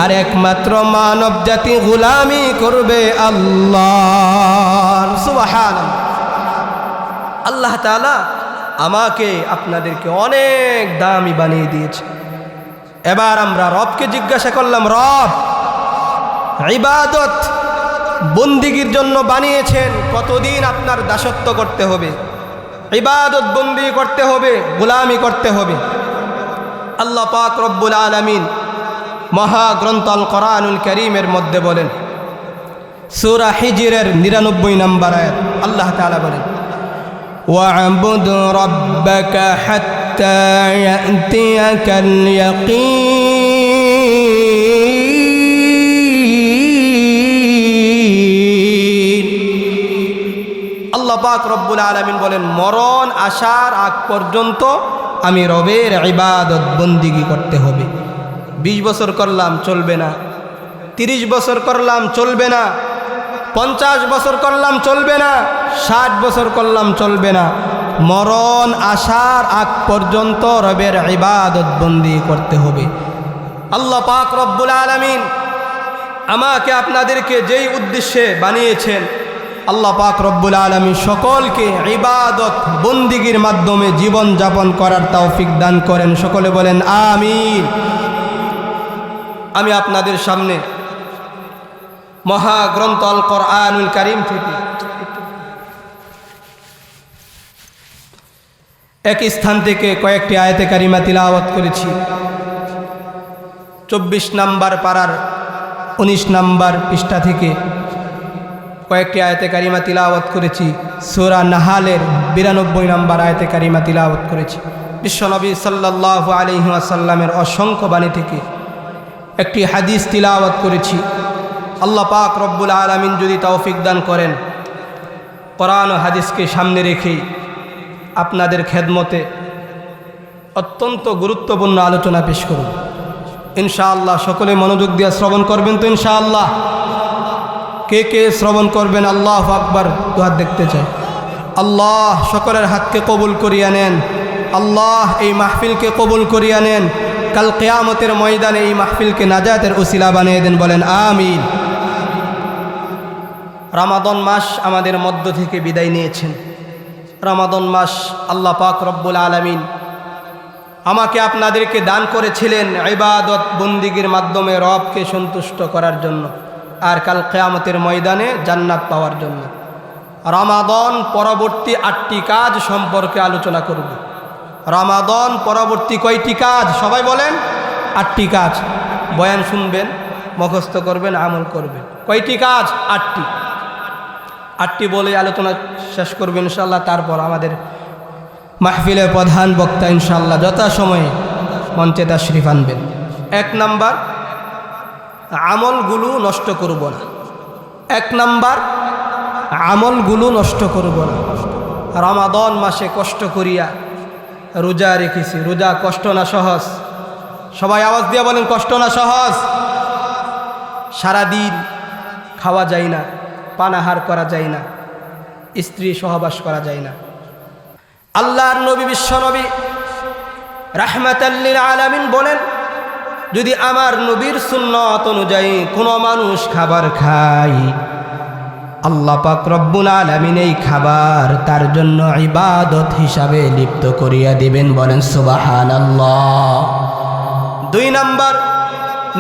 Speaker 1: আর একমাত্র মানব জাতি গোলামি করবে আল্লাহর। সুবহানাল্লাহ। আল্লাহ তাআলা আমাকে আপনাদেরকে অনেক দামি বানিয়ে দিয়েছে। এবার আমরা রবকে জিজ্ঞাসা করলাম, রব ইবাদত বন্দিগির জন্য বানিয়েছেন, কতদিন আপনার দাসত্ব করতে হবে, ইবাদত বন্দি করতে হবে, গোলামি করতে হবে। আল্লাহ পাক রব্বুল আলামিন মহাগ্রন্থ আল কোরআনুল কারীমের মধ্যে বলেন, সূরা হিজরের 99 নম্বর আয়াত আল্লাহ তাআলা বলেন, ওয়া'বুদ রাব্বাকা হাত্তা ইয়াতিয়াকাল ইয়াকিন। আল্লাহ পাক রব্বুল আলামিন বলেন, মরণ আসার আগ পর্যন্ত আমি রবের ইবাদত বন্দিগি করতে হবে। 20 বছর করলাম চলবে না, 30 বছর করলাম চলবে না, 50 বছর করলাম চলবে না, 60 বছর করলাম চলবে না। মরণ আসার আগ পর্যন্ত রবের ইবাদত বন্দি করতে হবে। আল্লাহ পাক রব্বুল আলামিন আমাকে আপনাদেরকে যেই উদ্দেশ্যে বানিয়েছেন, আল্লাহ পাক রব্বুল আলামিন সকলকে ইবাদত বন্দিগির মাধ্যমে জীবন যাপন করার তৌফিক দান করেন। সকলে বলেন আমিন। আমি আপনাদের সামনে মহাগ্রন্থ আল কোরআনুল কারীম থেকে এক স্থান থেকে কয়েকটি আয়াতে কারিমা তিলাওয়াত করেছি। 24 নম্বর পারার 19 নম্বর পৃষ্ঠা থেকে কয়েকটি আয়াতে কারিমা তিলাওয়াত করেছি। সূরা নাহালের 92 নম্বর আয়াতে কারিমা তিলাওয়াত করেছি। বিশ্বনবী সাল্লাল্লাহু আলাইহি ওয়াসাল্লামের অসংখ্য বাণী থেকে একটি হাদিস তিলাওয়াত করেছি। আল্লাহ পাক রব্বুল আলামিন যদি তৌফিক দান করেন, কোরআন ও হাদিসকে সামনে রেখেই আপনাদের খেদমতে অত্যন্ত গুরুত্বপূর্ণ আলোচনা পেশ করব ইনশাআল্লাহ। সকলে মনোযোগ দিয়ে শ্রবণ করবেন তো ইনশাআল্লাহ? কে কে শ্রবণ করবেন? আল্লাহু আকবার, দুহাত দেখতে চাই। আল্লাহ সকলের হাতকে কবুল করিয়া নেন। আল্লাহ এই মাহফিলকে কবুল করিয়া নেন। কাল কিয়ামতের ময়দানে এই মাহফিলকে নাজাতের উসিলা বানিয়ে দেন। বলেন আমিন। রমাদান মাস আমাদের মধ্য থেকে বিদায় নিয়েছেন। রমাদান মাস আল্লাহ পাক রব্বুল আলামিন আমাকে আপনাদেরকে দান করেছিলেন ইবাদত বন্দিগির মাধ্যমে রবকে সন্তুষ্ট করার জন্য, আর কাল কিয়ামতের ময়দানে জান্নাত পাওয়ার জন্য। রমাদান পরবর্তী 8টি কাজ সম্পর্কে আলোচনা করব। রমাদান পরবর্তী কয়টি কাজ? সবাই বলেন 8টি কাজ। বয়ান শুনবেন, মুখস্থ করবেন, আমল করবেন। কয়টি কাজ? 8টি। 8টি বলে আলোচনা শেষ করবেন ইনশাআল্লাহ। তারপর আমাদের মাহফিলের প্রধান বক্তা ইনশাআল্লাহ যথাসময়ে মঞ্চে তাশরিফ আনবেন। 1 নাম্বার, আমলগুলো নষ্ট করব না। 1 নাম্বার, আমলগুলো নষ্ট করব না। রমাদান মাসে কষ্ট করিয়া রোজা রেখেছি। রোজা কষ্ট না সহজ? সবাই আওয়াজ দিয়ে বলেন, কষ্ট না সহজ? সারাদিন খাওয়া যায় না, পানাহার করা যায় না, স্ত্রী সহবাস করা যায় না। আল্লাহর নবী বিশ্বনবী রাহমাতাল লিল আলামিন বলেন, যদি আমার নবীর সুন্নত অনুযায়ী কোনো মানুষ খাবার খায়, আল্লাহ পাক রব্বুল আলামিন এই খাবার তার জন্য ইবাদত হিসাবে লিপ্ত করিয়া দিবেন। বলেন সুবহানাল্লাহ। 2 নাম্বার,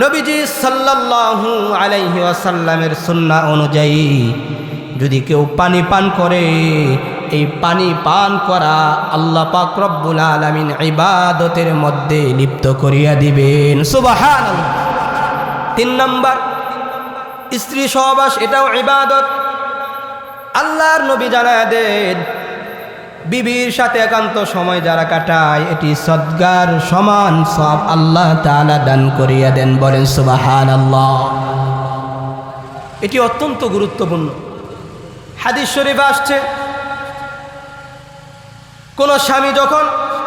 Speaker 1: নবীজি সাল্লাল্লাহু আলাইহি ওয়াসাল্লামের সুন্নাহ অনুযায়ী যদি কেউ পানি পান করে, এই পানি পান করা আল্লাহ পাক রব্বুল আলামিন ইবাদতের মধ্যে লিপ্ত করিয়া দিবেন। সুবহানাল্লাহ। 3 নাম্বার, স্ত্রী সহবাস, এটাও ইবাদত। আল্লাহর নবী জানায় দেন, বিবির সাথে একান্ত সময় যারা কাটায় এটি সদগার সমান সওয়াব আল্লাহ তাআলা দান করিয়া দেন। বলেন সুবহানাল্লাহ। এটি অত্যন্ত গুরুত্বপূর্ণ। হাদিস শরীফে আসছে, কোন স্বামী যখন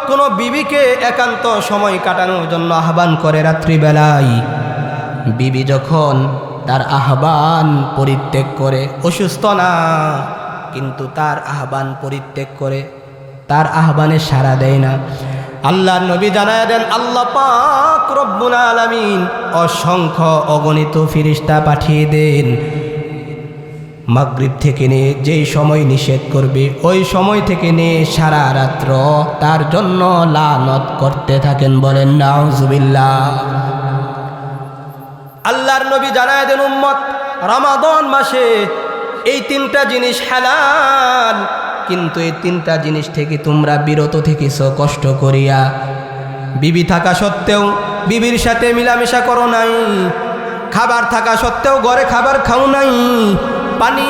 Speaker 1: কোন বিবিকে একান্ত সময় কাটানোর জন্য আহ্বান করে রাত্রিবেলায়, বিবি যখন তার আহ্বান পরিত্যাগ করে, অসুস্থ না কিন্তু তার আহ্বান পরিত্যাগ করে, তার আহ্বানে সাড়া দেয় না, আল্লাহর নবী জানায় দেন আল্লাহ পাক রব্বুল আলামিন অসংখ্য অগণিত ফেরেশতা পাঠিয়ে দেন। মাগরিব থেকে নিয়ে যেই সময় নিষেধ করবে ওই সময় থেকে নিয়ে সারা রাত্র তার জন্য লানত করতে থাকেন। বলেন নাউজুবিল্লাহ। আল্লাহর নবী জানায় দেন উম্মত, রমাদান মাসে এই 3টা জিনিস হালাল, কিন্তু এই 3টা জিনিস থেকে তোমরা বিরত থেকেছো কষ্ট করিয়া। বিবি থাকা সত্ত্বেও বিবির সাথে মিলামেশা করো নাই, খাবার থাকা সত্ত্বেও ঘরে খাবার খাও নাই, পানি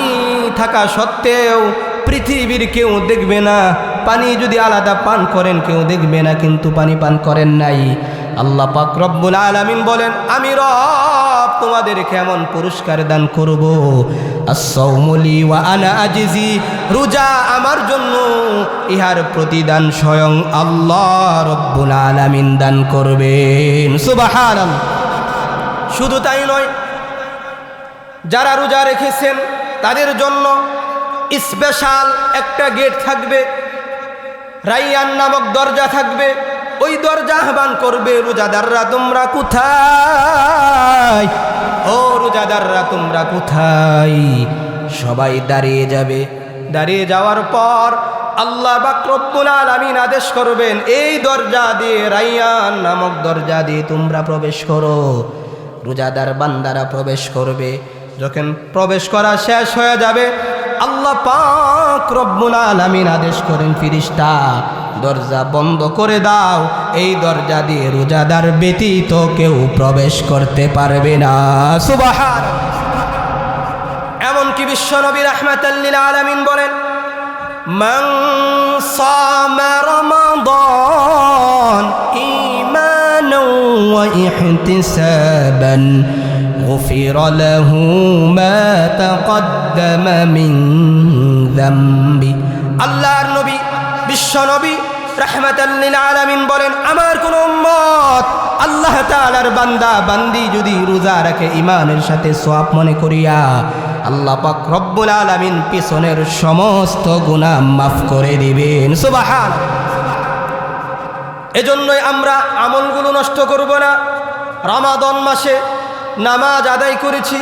Speaker 1: থাকা সত্ত্বেও পৃথিবীর কেউ দেখবে না, পানি যদি আলাদা পান করেন কেউ দেখবে না, কিন্তু পানি পান করেন নাই। আল্লাহ পাক রব্বুল আলামিন বলেন, আমি রব তোমাদের কেমন পুরস্কার দান করব। as-sawmu li ওয়া আনা আজজি, রোজা আমার জন্য, ইহার প্রতিদান স্বয়ং আল্লাহ রব্বুল আলামিন দান করবেন। সুবহানাল্লাহ। শুধু তাই নয়, যারা রোজা রেখেছেন তাদের জন্য স্পেশাল একটা গেট থাকবে, রাইয়ান নামক দরজা থাকবে। ওই দরজা আহ্বান করবে, রোজাদাররা তোমরা কোথায়? ও রোজাদাররা তোমরা কোথায়? সবাই দাঁড়িয়ে যাবে। দাঁড়িয়ে যাওয়ার পর আল্লাহ পাক রব্বুল আলামিন আদেশ করবেন, এই দরজা দিয়ে, রাইয়ান নামক দরজা দিয়ে তোমরা প্রবেশ করো। রোজাদার বান্দারা প্রবেশ করবে। যখন প্রবেশ করা শেষ হয়ে যাবে, আল্লাহ পাক রব্বুল আলামিন আদেশ করেন, ফেরেশতা দরজা বন্ধ করে দাও, এই দরজা দিয়ে রোজাদার ব্যতীত কেউ প্রবেশ করতে পারবে না। সুবহানাল্লাহ। এমনকি বিশ্বনবী রাহমাতাল লিল আলামিন বলেন, মান সামা রমাদান ঈমানান ওয়া ইহতিসাবান غفر له ما تقدم من ذنبه। আল্লাহর নবী বিশ্বনবী রাহমাতাল লিল আলামিন বলেন, আমার কোন উম্মত আল্লাহ তাআলার বান্দা বান্দি যদি রোজা রাখে ঈমানের সাথে সওয়াব মনে করিয়া, আল্লাহ পাক রব্বুল আলামিন পিছনের সমস্ত গুনাহ মাফ করে দিবেন। সুবহানাল্লাহ। এজন্যই আমরা আমলগুলো নষ্ট করব না। রমাদান মাসে নামাজ আদায় করেছি,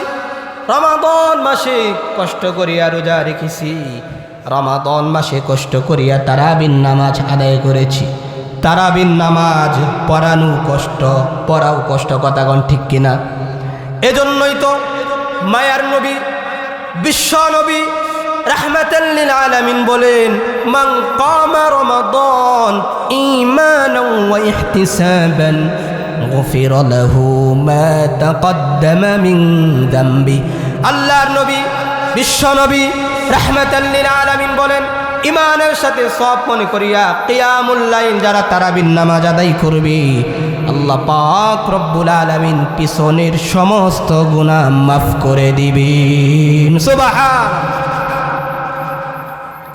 Speaker 1: রমাদান মাসে কষ্ট করিয়া রোজা রেখেছি, রমাদান মাসে কষ্ট করিয়া তারাবির নামাজ আদায় করেছি। তারাবির নামাজ পড়াও কষ্ট, কথাগণ ঠিক কিনা? এজন্যই তো মায়ার নবী বিশ্ব নবী রাহমাতাল লিল আলামিন বলেন, মান কামা রমাদান ঈমানান ওয়া ইহতিসাবান غفر له ما تقدم من ذنبه। আল্লাহর নবী বিশ্ব নবী রাহমাতাল লিল আলামিন বলেন, ঈমানের সাথে সওয়াব মনে করিয়া কিয়ামুল লাইল যারা তারাবির নামাজ আদায় করবে, আল্লাহ পাক রব্বুল আলামিন পিছনের সমস্ত গুনাহ মাফ করে দিবেন। সুবহানাল্লাহ।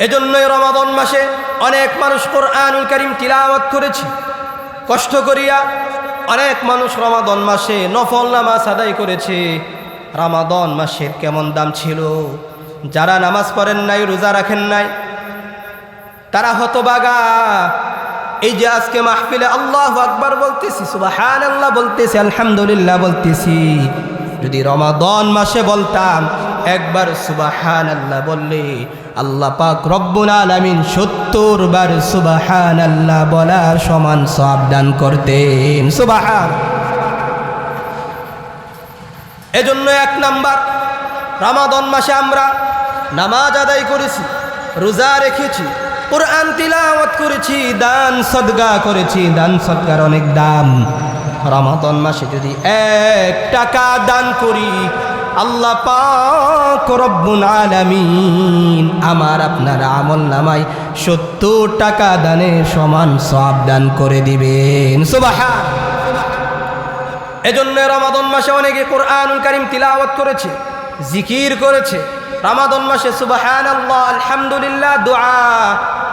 Speaker 1: এজন্যই রমাদান মাসে অনেক মানুষ কোরআনুল কারীম তিলাওয়াত করেছে কষ্ট করিয়া। অনেক মানুষ রমাদান মাসে নফল নামাজ আদায় করেছে। রমাদান মাসের কেমন দাম ছিল! যারা নামাজ পড়েন নাই, রোজা রাখেন নাই, তারা হতভাগা। এই যে আজকে মাহফিলে আল্লাহু আকবার বলতেছি, সুবহানাল্লাহ বলতেছি, আলহামদুলিল্লাহ বলতেছি, যদি রমাদান মাসে বলতাম একবার সুবহানাল্লাহ বললে আল্লাহ পাক রব্বুল আলামিন ৭০ বার সুবহানাল্লাহ বলার সমান সওয়াব দান করতেন। সুবহান। এজন্য ১ নাম্বার, রমাদান মাসে আমরা নামাজ আদায় করেছি, রোজা রেখেছি, কুরআন তিলাওয়াত করেছি, দান সদকা করেছি। দান সদকার অনেক দাম। রমাদান মাসে যদি ১ টাকা দান করি, আল্লাহ পাক রব্বুল আলামিন আমার আপনার আমল নামায় ৭০ টাকা দানের সমান সওয়াব দান করে দিবেন। সুবহান। এজন্য রমাদান মাসে অনেকে কুরআনুল কারীম তিলাওয়াত করেছে, জিকির করেছে। রমাদান মাসে সুবহানাল্লাহ, আলহামদুলিল্লাহ, দোয়া,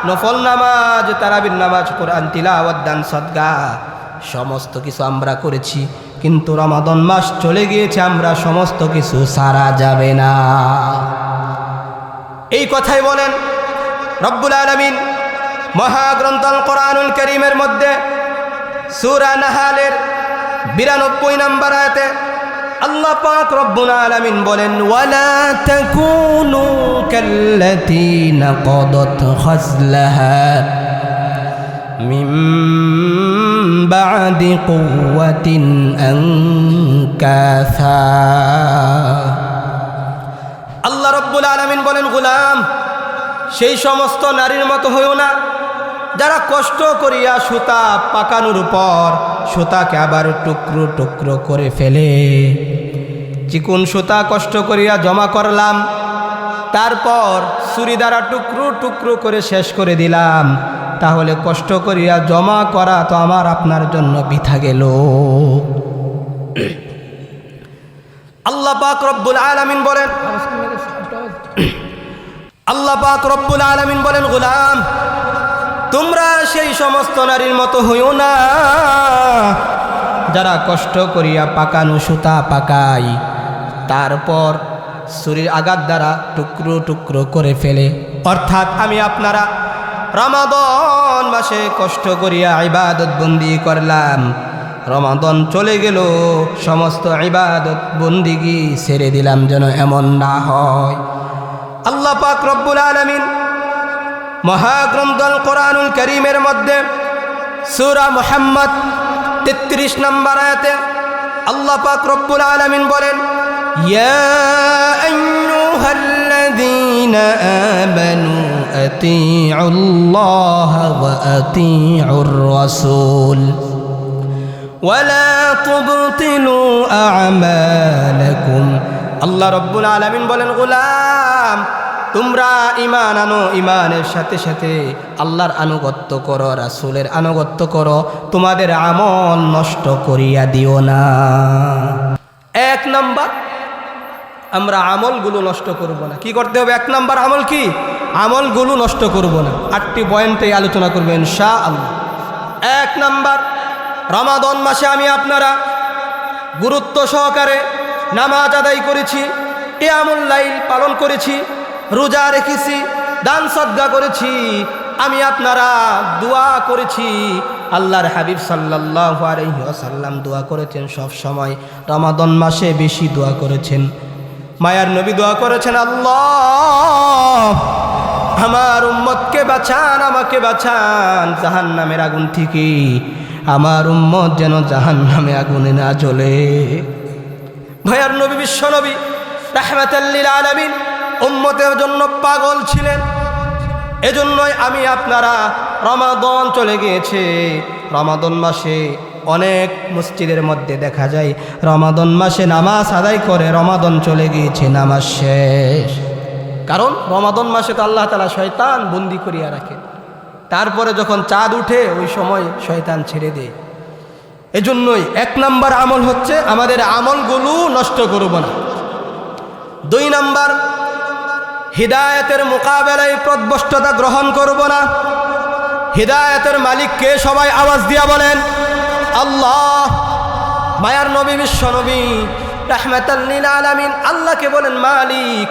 Speaker 1: নফল নামাজ, তারাবির নামাজ, কুরআন তিলাওয়াত, দান সদকা সমস্ত কিছু আমরা করেছি। কিন্তু রমাদান মাস চলে গিয়েছে, আমরা সমস্ত কিছু সারা যাবে না। এই কথাই বলেন রব্বুল আলামিন মহাগ্রন্থ আল কোরআনুল কারীমের মধ্যে সূরা নাহালের ৯২ নম্বর আয়াতে আল্লাহ পাক রব্বুল আলামিন বলেন, ওয়ালা তাকুনু কাল্লাতী নাকাদাত খাযলাহা মিন বা'দি কুওয়াতিন আনকাসা। আল্লাহ রব্বুল আলামিন বলেন, গোলাম, সেই সমস্ত নারীর মতো হইও না যারা কষ্ট করিয়া সুতা পাকানোর পর সুতাকে আবার টুকরো টুকরো করে ফেলে। চিকুন সুতা কষ্ট করিয়া জমা করলাম, তারপর ছুরি দ্বারা টুকরো টুকরো করে শেষ করে দিলাম, তাহলে কষ্ট করিয়া জমা করা তো আমার আপনার জন্য বৃথা গেল। আল্লাহ পাক রব্বুল আলামিন বলেন, আল্লাহ পাক রব্বুল আলামিন বলেন, গোলাম, তোমরা সেই সমস্ত নারীর মতো হইও না যারা কষ্ট করিয়া পাকানো সুতা পাকাই, তারপর ছুরির আঘাত দ্বারা টুকরো টুকরো করে ফেলে। অর্থাৎ আমি আপনারা রমাদান মাসে কষ্ট করিয়া ইবাদত বন্দি করলাম, রমাদান চলে গেল, সমস্ত ইবাদত বন্দিগি ছেড়ে দিলাম, যেন এমন না হয়। আল্লাহ পাক রব্বুল আলামিন মহাগ্রন্থ আল কোরআনুল কারীমের মধ্যে সূরা মুহাম্মদ ৩৩ নম্বর আয়াতে আল্লাহ পাক রব্বুল আলামিন বলেন, ইয়া আইয়ুহাল্লাযীনা আমানু আতিউল্লাহ ওয়া আতিউর রাসূল ওয়া লা তুবতিলু আ'মালাকুম। আল্লাহ রব্বুল আলামিন বলেন, গোলাম, তোমরা ঈমান আনো, ঈমানের সাথে সাথে আল্লাহর আনুগত্য করো, রাসূলের আনুগত্য করো, তোমাদের আমল নষ্ট করিয়া দিও না। ১ নাম্বার, আমরা আমলগুলো নষ্ট করব না। কি করতে হবে? ১ নাম্বার আমল কি? আমলগুলো নষ্ট করব না। ৮টি পয়েন্টে আলোচনা করবেন ইনশাআল্লাহ। ১ নাম্বার, রমাদান মাসে আমি আপনারা গুরুত্ব সহকারে নামাজ আদায় করেছি, কিয়ামুল লাইল পালন করেছি, রোজা রেখেছি, দান সদকা করেছি, আমি আপনারা দোয়া করেছি। আল্লাহর হাবিব সাল্লাল্লাহু আলাইহি ওয়াসাল্লাম দোয়া করেছেন সব সময়, রমাদান মাসে বেশি দোয়া করেছেন। মায়ার নবী দোয়া করেছেন, আল্লাহ আমার উম্মতকে বাঁচান, আমাকে বাঁচান জাহান্নামের আগুন থেকে, আমার উম্মত যেন জাহান্নামে আগুনে না জ্বলে। মায়ার নবী বিশ্ব নবী রাহমাতাল লিল আলামিন উম্মতের জন্য পাগল ছিলেন। এজন্যই আমি আপনারা রমাদান চলে গিয়েছে, রমাদান মাসে অনেক মসজিদের মধ্যে দেখা যায় রমাদান মাসে নামাজ আদায় করে, রমাদান চলে গিয়েছে নামাজ শেষ। কারণ রমাদান মাসে তো আল্লাহ তাআলা শয়তান বন্দি করিয়া রাখে, তারপরে যখন চাঁদ উঠে ওই সময় শয়তান ছেড়ে দেয়। এজন্যই ১ নাম্বার আমল হচ্ছে আমাদের আমলগুলো নষ্ট করব না। ২ নাম্বার, হিদায়াতের মোকাবেলায় প্রদ্বষ্টতা গ্রহণ করব না। হিদায়াতের মালিককে সবাই আওয়াজ দিয়া বলেন আল্লাহ। মায়ার নবী বিশ্ব নবী রাহমাতাল লিল আলামিন আল্লাহকে বলেন, মালিক,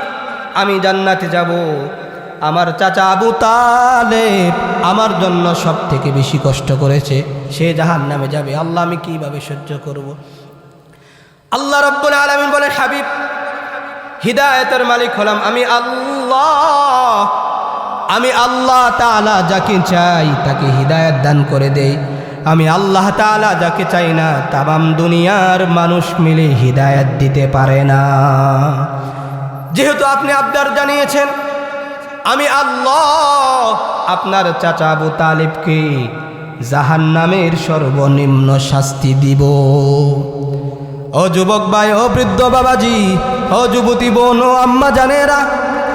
Speaker 1: আমি জান্নাতে যাব, আমার চাচা আবু তালেব আমার জন্য সব থেকে বেশি কষ্ট করেছে, সে জাহান্নামে যাবে। আল্লাহ আমি কিভাবে সহ্য করব? আল্লাহ রাব্বুল আলামিন বলেন, হাবিব হিদায়াতের মালিক হলাম আমি আল্লাহ। আমি আল্লাহ তাআলা যাকে চাই তাকে হিদায়াত দান করে দেই। আমি আল্লাহ তাআলা যাকে চাই না তামাম দুনিয়ার মানুষ মিলে হিদায়াত দিতে পারে না। যেহেতু আপনি আবদার জানিয়েছেন, আমি আল্লাহ আপনার চাচা আবু তালেবকে জাহান্নামের সর্বনিম্ন শাস্তি দিব। ও যুবক ভাই, ও বৃদ্ধ বাবাজি, ও যুবতী বোন, ও আম্মা জানেরা,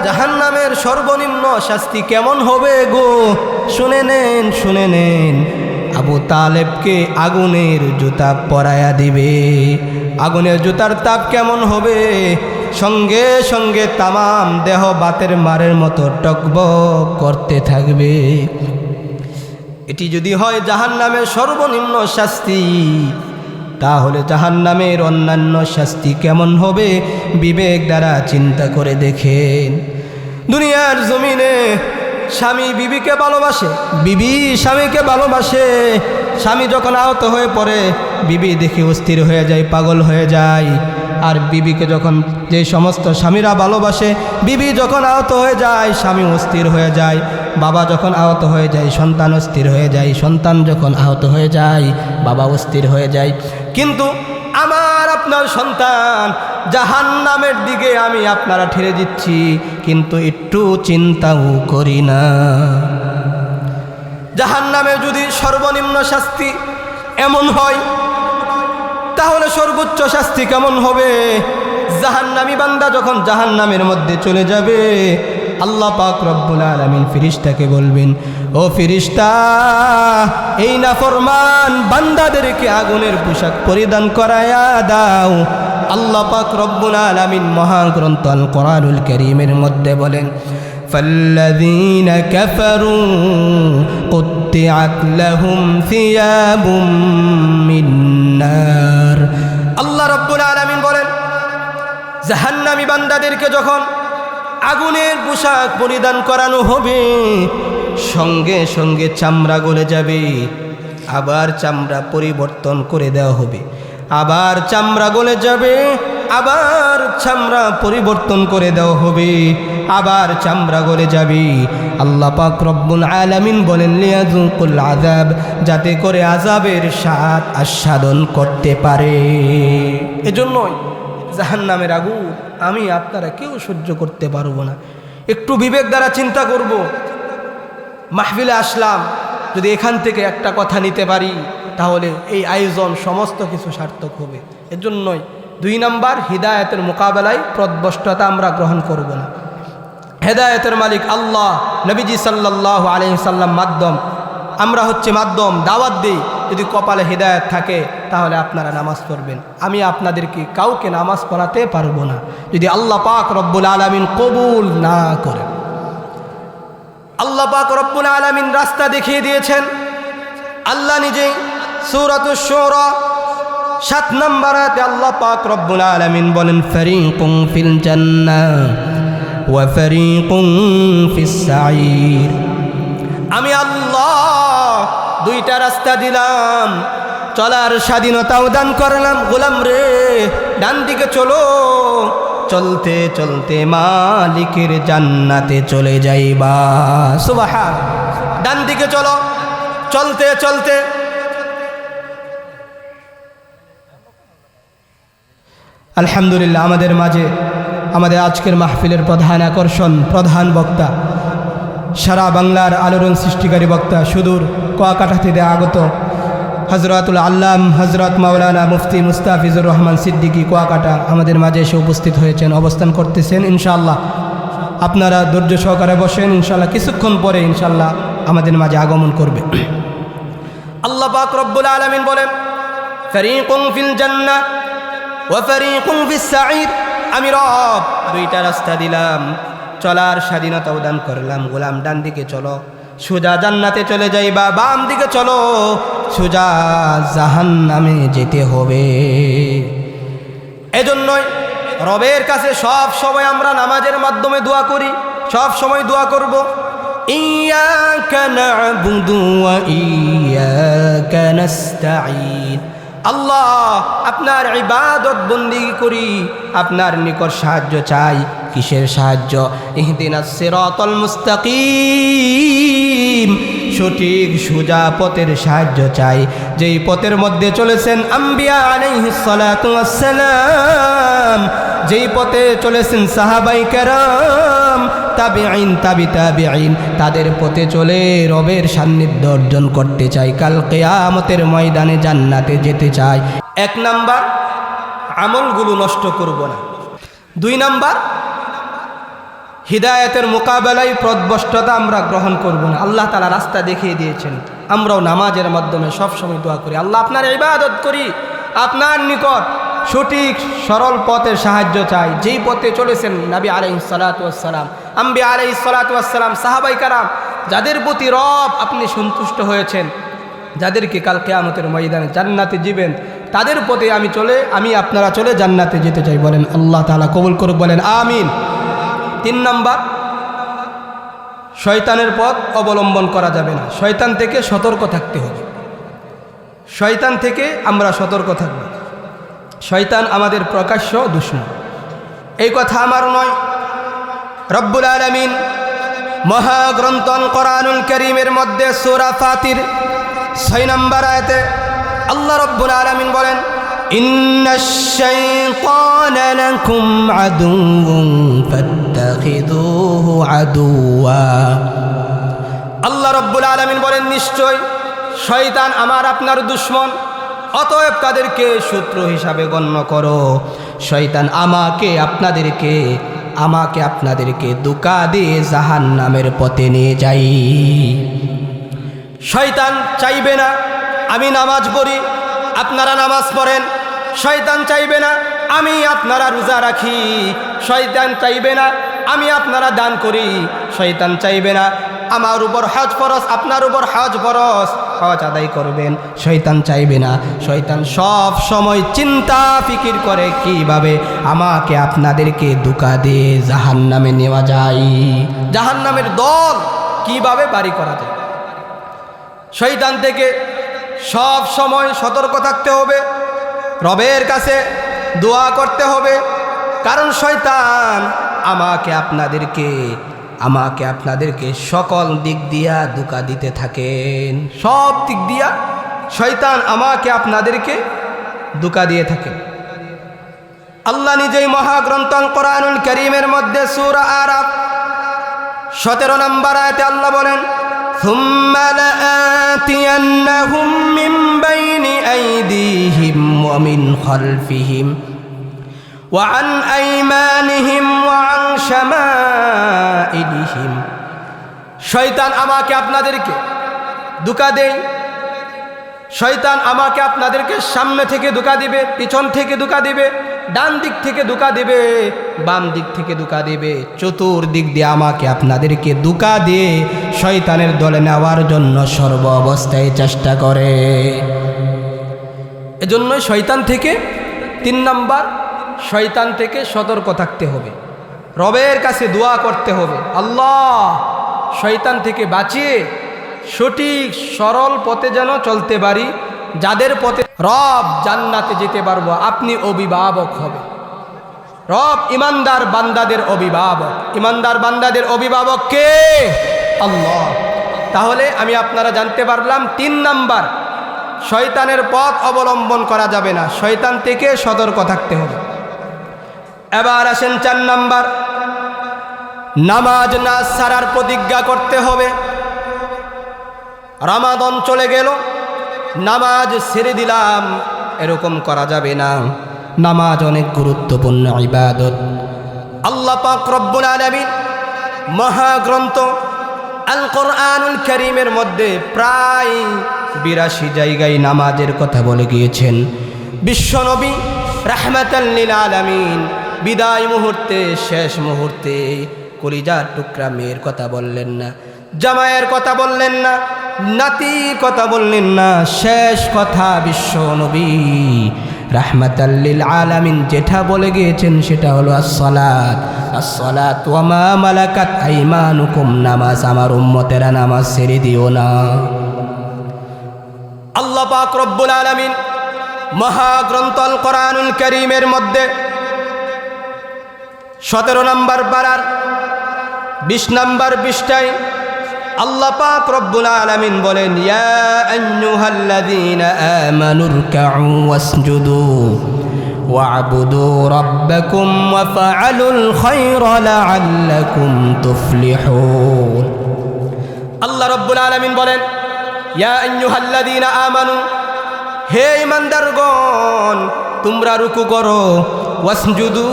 Speaker 1: জাহান্নামের সর্বনিম্ন শাস্তি কেমন হবে গো? শুনে নেন, শুনে নেন। আবু তালেবকে আগুনের জুতা পরায়া দিবে। আগুনের জুতার তাপ কেমন হবে? সঙ্গে সঙ্গে তামাম দেহ বাতের মারের মতো টকবক করতে থাকবে। এটি যদি হয় জাহান্নামের সর্বনিম্ন শাস্তি, তাহলে জাহান্নামের অন্যান্য শাস্তি কেমন হবে বিবেক দ্বারা চিন্তা করে দেখেন। দুনিয়ার জমিনে স্বামী বিবিকে ভালোবাসে, বিবি স্বামীকে ভালোবাসে। স্বামী যখন আহত হয়ে পড়ে, বিবি দেখে অস্থির হয়ে যায়, পাগল হয়ে যায়। আর বিবিকে যখন যে সমস্ত স্বামীরা ভালোবাসে, বিবি যখন আহত হয়ে যায় স্বামী অস্থির হয়ে যায়। বাবা যখন আহত হয়ে যায় সন্তান অস্থির হয়ে যায়, সন্তান যখন আহত হয়ে যায় বাবা অস্থির হয়ে যায়। কিন্তু আমার আপনার সন্তান জাহান্নামের দিকে আমি আপনারা ঠেলে দিচ্ছি, কিন্তু একটু চিন্তাও করি না। জাহান্নামে যদি সর্বনিম্ন শাস্তি এমন হয়, তাহলে সর্বোচ্চ শাস্তি কেমন হবে? জাহান্নামী বান্দা যখন জাহান্নামের মধ্যে চলে যাবে, আল্লাহ পাক রব্বুল আলামিন ফেরেশতাকে বলবেন, ও ফেরেশতা, এই নাফরমান বান্দাদেরকে আগুনের পোশাক পরিধান করায়া দাও। আল্লাহ পাক রব্বুল আলামিন মহাগ্রন্থ আল কোরআনুল কারীমের মধ্যে বলেন, فالذين كفروا قطعت لهم ثياب من نار। আল্লাহ রাব্বুল আলামিন বলেন, জাহান্নামী বান্দাদেরকে যখন আগুনের পোশাক পরিধান করানো হবে, সঙ্গে সঙ্গে চামড়া গলে যাবে, আবার চামড়া পরিবর্তন করে দেওয়া হবে, আবার চামড়া গলে যাবে, আবার চামড়া পরিবর্তন করে দেওয়া হবে, আবার চামড়া গলে যাবে। আল্লাহ পাক রব্বুল আলামিন বলেন, লিয়াযুকুল আযাব, যাতে করে আযাবের স্বাদ আস্বাদন করতে পারে। এজন্যই জাহান্নামের আগুন আমি আপনারা কেউ সহ্য করতে পারবো না। একটু বিবেক দ্বারা চিন্তা করব। মাহফিলে আসলাম, যদি এখান থেকে একটা কথা নিতে পারি তাহলে এই আয়োজন সমস্ত কিছু সার্থক হবে। এজন্যই 2 নাম্বার, হিদায়াতের মোকাবেলায় পথভ্রষ্টতা আমরা গ্রহণ করব না। হেদায়েতের মালিক আল্লাহ, নবীজি সাল্লাল্লাহু আলাইহি সাল্লাম মাধ্যম, আমরা হচ্ছে মাধ্যম, দাওয়াত দিই। যদি কপালে হিদায়াত থাকে তাহলে আপনারা নামাজ পড়বেন। আমি আপনাদেরকে কাউকে নামাজ পড়াতে পারবো না যদি আল্লাহ পাক রব্বুল আলামিন কবুল না করেন। আল্লাহ পাক রব্বুল আলামিন রাস্তা দেখিয়ে দিয়েছেন। আল্লাহ নিজেই সূরাতুশ শুরা 7 নম্বর আয়াতে আল্লাহ পাক রব্বুল আলামিন বলেন, ফারিকুম ফিল জান্নাহ ওয়া ফারিকুম ফিস সাঈর। আমি আল্লাহ 2টা রাস্তা দিলাম, চলার স্বাধীনতাও দান করলাম। গোলাম রে, ডান দিকে চলো, চলতে চলতে মালিকের জান্নাতে চলে যাইবা। সুবহান। ডান দিকে চলো, চলতে চলতে আলহামদুলিল্লাহ আমাদের মাঝে আমাদের আজকের মাহফিলের প্রধান আকর্ষণ, প্রধান বক্তা, সারা বাংলার আলোড়ন সৃষ্টিকারী বক্তা, সুদূর কুয়াকাটা থেকে আগত হজরতুল আল্লাম হজরত মাওলানা মুফতি মুস্তাফিজুর রহমান সিদ্দিকী কুয়াকাটা আমাদের মাঝে এসে উপস্থিত হয়েছেন, অবস্থান করতেছেন। ইনশাআল্লাহ আপনারা ধৈর্য সহকারে বসেন, ইনশাআল্লাহ কিছুক্ষণ পরে ইনশাআল্লাহ আমাদের মাঝে আগমন করবে। আল্লাহ পাক রব্বুল আলামিন বলেন, ফারিকুম ফিল জান্নাহ ওয়া ফারিকুম ফিস সাঈর। আমি রব 2টা রাস্তা দিলাম, চলার স্বাধীনতাও দান করলাম। গোলাম ডান দিকে চলো, সোজা জান্নাতে চলে যাইবা, বাম দিকে চলো, সোজা জাহান্নামে যেতে হবে। এজন্যই রবের কাছে সব সময় আমরা নামাজের মাধ্যমে দোয়া করি, সব সময় দোয়া করব, ইয়্যাকা না'বুদু ওয়া ইয়্যাকা নাস্তাঈন। আল্লাহ, আপনার ইবাদত বন্দেগী করি, আপনার নিকট সাহায্য চাই। কিসের সাহায্য? ইহদিনাস সিরাতাল মুস্তাকিম, সঠিক সোজা পথের সাহায্য চাই, যেই পথের মধ্যে চলেছেন আম্বিয়া আলাইহিস সালাতু ওয়াস সালাম, যেই পথে চলেছেন সাহাবাই কেরাম, তাবিঈন, তাবিঈন, তাদের পথে চলে রবের সান্নিধ্য অর্জন করতে চাই, কাল কিয়ামতের ময়দানে জান্নাতে যেতে চাই। 1 নাম্বার, আমলগুলো নষ্ট করব না। 2 নাম্বার, হিদায়াতের মোকাবেলায় পথভ্রষ্টতা আমরা গ্রহণ করব না। আল্লাহ তাআলা রাস্তা দেখিয়ে দিয়েছেন, আমরাও নামাজের মাধ্যমে সবসময় দোয়া করি, আল্লাহ আপনার ইবাদত করি, আপনার নিকট সঠিক সরল পথের সাহায্য চাই, যেই পথে চলেছেন নবী আলাইহিস সালাতু ওয়াস সালাম, আম্বিয়া আলাইহিস সালাতু ওয়াস সালাম, সাহাবায়ে কেরাম, যাদের প্রতি রব আপনি সন্তুষ্ট হয়েছেন, যাদেরকে কাল কিয়ামতের ময়দানে জান্নাতে দিবেন, তাদের পথে আমি আপনারা চলে জান্নাতে যেতে চাই। বলেন আল্লাহ তাআলা কবুল করুক, বলেন আমিন। 3 নাম্বার, শয়তানের পথ অবলম্বন করা যাবে না, শয়তান থেকে সতর্ক থাকতে হবে। শয়তান থেকে আমরা সতর্ক থাকব। শয়তান আমাদের প্রকাশ্য দুশমন। এই কথা আমার নয়, রব্বুল আলামিন মহাগ্রন্থ কোরআনুল কারীমের মধ্যে সূরা ফাতির 6 নম্বর আয়াতে আল্লাহ রব্বুল আলামিন বলেন, ইন্নাশ শাইতানা লাকুম আদুউন ফাত্তাখিযুহু আদুওয়া। আল্লাহ রব্বুল আলামিন বলেন, নিশ্চয় শয়তান আমার আপনার দুশমন, অতএব তাদেরকে শত্রু হিসাবে গণ্য করো। শয়তান আমাকে আপনাদেরকে ধোঁকা দিয়ে জাহান্নামের পথে নিয়ে যাই। শয়তান চাইবে না আমি নামাজ পড়ি, আপনারা নামাজ পড়েন। শয়তান চাইবে না আপনারা রোজা রাখি। শয়তান চাইবে না আপনারা দান করি। শয়তান চাইবে না আমার উপর হজ ফরজ, আপনার উপর হজ ফরজ, হজ আদায় করবেন। শয়তান চাইবে না। শয়তান সব সময় চিন্তা ফিকির করে কিভাবে আমাকে আপনাদেরকে ধোঁকা দিয়ে জাহান্নামে নেওয়া যায়, জাহান্নামের দল কিভাবে বাড়ি করা যায়। শয়তান থেকে সব সময় সতর্ক থাকতে হবে, রবের কাছে দোয়া করতে হবে, কারণ শয়তান আমাকে আপনাদেরকে সকল দিক দিয়া ধোঁকা দিতে থাকেন। সব দিক দিয়া শয়তান আমাকে আপনাদেরকে ধোঁকা দিয়ে থাকেন। আল্লাহ নিজেই মহাগ্রন্থ কোরআনুল কারীমের মধ্যে সূরা আরাফ 17 নম্বর আয়াতে আল্লাহ বলেন, সুম্মা লাআতিয়ান্নাহুম মিন বাইনি আইদিহিম ওয়া মিন খালফিহিম ওয়া আন আইমানিহিম ওয়া আন শামাইলিহিম। শয়তান আমাকে আপনাদেরকে ধোঁকা দেয়। শয়তান আমাকে আপনাদেরকে সামনে থেকে ধোঁকা দিবে, পিছন থেকে ধোঁকা দিবে, ডান দিক থেকে ধোঁকা দিবে, বাম দিক থেকে ধোঁকা দিবে, চতুর্দিক দিয়ে আমাকে আপনাদেরকে ধোঁকা দিয়ে শয়তানের দলে নেওয়ার জন্য সর্ব অবস্থায় চেষ্টা করে। এজন্য শয়তান থেকে 3 নাম্বার, শয়তান থেকে সতর্ক থাকতে হবে, রবের কাছে দোয়া করতে হবে, আল্লাহ শয়তান থেকে বাঁচিয়ে সঠিক সরল পথে যেন চলতে পারি, যাদের পথে রব জান্নাতে যেতে পারবো। আপনি অভিভাবক হবে, রব ইমানদার বান্দাদের অভিভাবক। ইমানদার বান্দাদের অভিভাবক কে? আল্লাহ। তাহলে আমি আপনারা জানতে পারলাম 3 নাম্বার, শয়তানের পথ অবলম্বন করা যাবে না, শয়তান থেকে সতর্ক থাকতে হবে। এবার আসেন 4 নাম্বার, নামাজ না ছাড়ার প্রতিজ্ঞা করতে হবে। রমাদান চলে গেল, নামাজ ছেড়ে দিলাম, এরকম করা যাবে না। নামাজ অনেক গুরুত্বপূর্ণ ইবাদত। আল্লাহ পাক রব্বুল আলামিন মহাগ্রন্থ আল কোরআনুল কারীমের মধ্যে প্রায় 82 জায়গায় নামাজের কথা বলে গিয়েছেন। বিশ্বনবী রাহমাতাল লিল আলামিন বিদায় মুহূর্তে, শেষ মুহূর্তে কলিজার টুকরা মেয়ের কথা বললেন না, জামাইয়ের কথা বললেন না, নাতির কথা বললেন না, শেষ কথা বিশ্ব নবী রাহমাতাল লিল আলামিন যেটা বলে গিয়েছেন সেটা হলো আসসালাত। আসসালাত ওয়া মা মালাকাত আইমানুকুম, নামাজ আমার উম্মতেরা নামাজ ছেড়ে দিও না। আল্লাহ পাক রব্বুল আলামিন মহাগ্রন্থ আল কোরআনুল কারীমের মধ্যে 17 নম্বর পারার 20 নম্বর পৃষ্ঠায় আল্লাহ পাক রব্বুল আলামিন বলেন, ইয়া আইয়ুহাল্লাযীনা আমানুরকাউ ওয়াসজুদু ওয়া'বুদু রাব্বাকুম ওয়া ফা'আলুল খায়রা লা'আল্লাকুম তুফলিহুন। আল্লাহ রব্বুল আলামিন বলেন, ইয়া আইয়ুহাল্লাযীনা আমানু, হে ঈমানদারগণ তোমরা রুকু করো, ওয়াসজুদু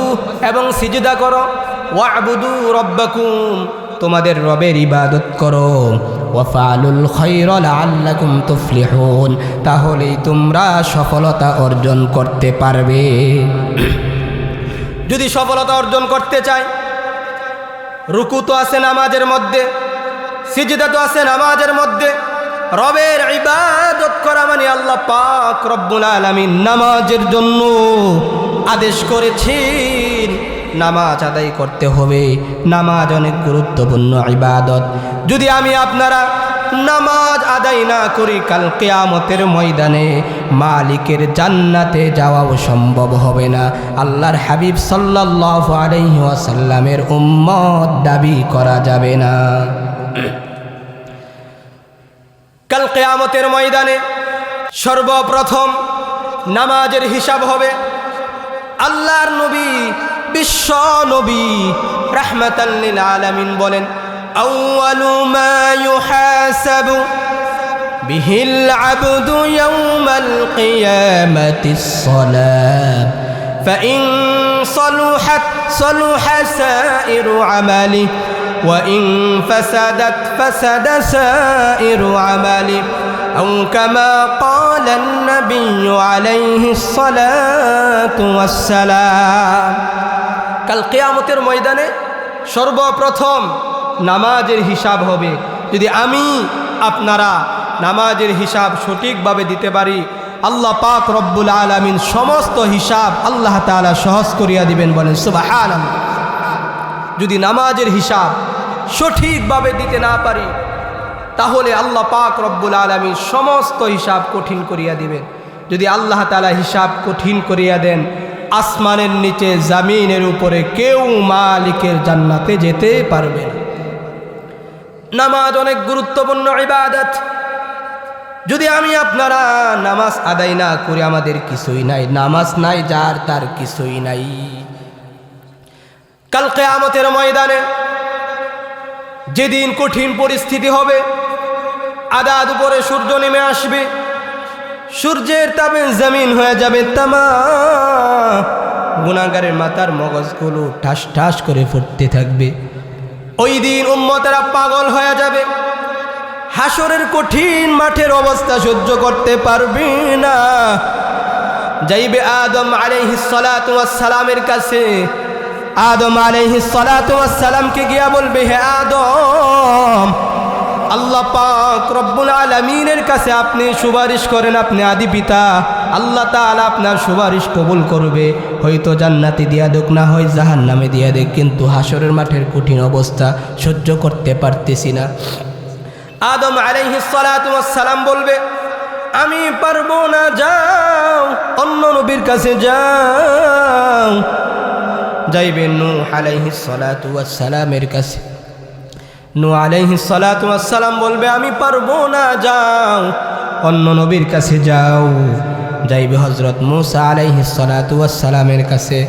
Speaker 1: এবং সিজদা করো, ওয়া'বুদু রাব্বাকুম তোমাদের রবের ইবাদত করো, ওয়া ফা'আলুল খায়রা লা'আল্লাকুম তুফলিহুন তাহলেই তোমরা সফলতা অর্জন করতে পারবে। যদি সফলতা অর্জন করতে চাই, রুকু তো আছে নামাজের মধ্যে, সিজদা তো আছে নামাজের মধ্যে, রবের ইবাদত করা মানে আল্লাহ পাক রব্বুল আলামিন নামাজের জন্য আদেশ করেছেন নামাজ আদায় করতে হবে। নামাজ অনেক গুরুত্বপূর্ণ ইবাদত। যদি আমি আপনারা নামাজ আদায় না করি, কাল কিয়ামতের ময়দানে মালিকের জান্নাতে যাওয়াও সম্ভব হবে না। আল্লাহর হাবিব সাল্লাল্লাহু আলাইহি ওয়াসাল্লামের উম্মত দাবি করা যাবে না। কাল কিয়ামতের ময়দানে সর্বপ্রথম নামাজের হিসাব হবে। আল্লাহর নবী বিশ্ব নবী রাহমাতাল লিল আলামিন বলেন, আউয়ালু মা ইউহাসাবু বিহিল আবদু ইয়াউমাল কিয়ামাতিস সালাত ফাইন সালুহাত সালুহা সাইরু আমালি وإن فسدت فسد سائر عملي أو كما قال النبي عليه الصلاة والسلام। কাল কিয়ামতের ময়দানে সর্বপ্রথম নামাজের হিসাব হবে। যদি আমি আপনারা নামাজের হিসাব সঠিকভাবে দিতে পারি, আল্লাহ পাক রব্বুল আলামিন সমস্ত হিসাব আল্লাহ তাআলা সহজ করিয়া দিবেন। বলেন সুবহানাল্লাহ। যদি নামাজের হিসাব সঠিকভাবে দিতে না পারি, তাহলে আল্লাহ পাক রব্বুল আলামিন সমস্ত হিসাব কঠিন করিয়া দিবেন। যদি আল্লাহ তাআলা হিসাব কঠিন করিয়া দেন, আসমানের নিচে জমিনের উপরে কেউ মালিকের জান্নাতে যেতে পারবে না। নামাজ অনেক গুরুত্বপূর্ণ ইবাদত। যদি আমি আপনারা নামাজ আদায় না করি, আমাদের কিছুই নাই। নামাজ নাই যার তার কিছুই নাই। কাল কিয়ামতের ময়দানে যেদিন কঠিন পরিস্থিতি হবে, আদাত উপরে সূর্য নেমে আসবে, সূর্যের তাপে জমিন হয়ে যাবে তামা, গুনাহগারের মাথার মগজগুলো ঠাস ঠাস করে ফুটতে থাকবে। ওই দিন উম্মতেরা পাগল হয়ে যাবে, হাসরের কঠিন মাঠের অবস্থা সহ্য করতে পারবে না। যাইবে আদম আলাইহিস সালাতু ওয়াস সালামের কাছে। আদম আলাইহিস সালাতু ওয়াস সালামকে গিয়া বলবে, হে আদম, আল্লাহ পাক রব্বুল আলামিনের কাছে আপনি সুপারিশ করেন, আপনি আদি পিতা, আল্লাহ তাআলা আপনার সুপারিশ কবুল করবে। হয়তো জান্নাতে দিয়া দেখ, না হয় জাহান্নামে দিয়া দেখ, কিন্তু হাসরের মাঠের কঠিন অবস্থা সহ্য করতে পারতেছি না। আদম আলাইহিস সালাতু ওয়াস সালাম বলবে, আমি পারবো না, যাও অন্য নবীর কাছে যাও। যাইবে নূহ আলাইহিস সালাতু ওয়াস সালামের কাছে। নূহ আলাইহিস সালাতু ওয়াস সালাম বলবে, আমি পারবো না, যাও অন্য নবীর কাছে যাও। যাইবে হযরত মূসা আলাইহিস সালাতু ওয়াস সালামের কাছে।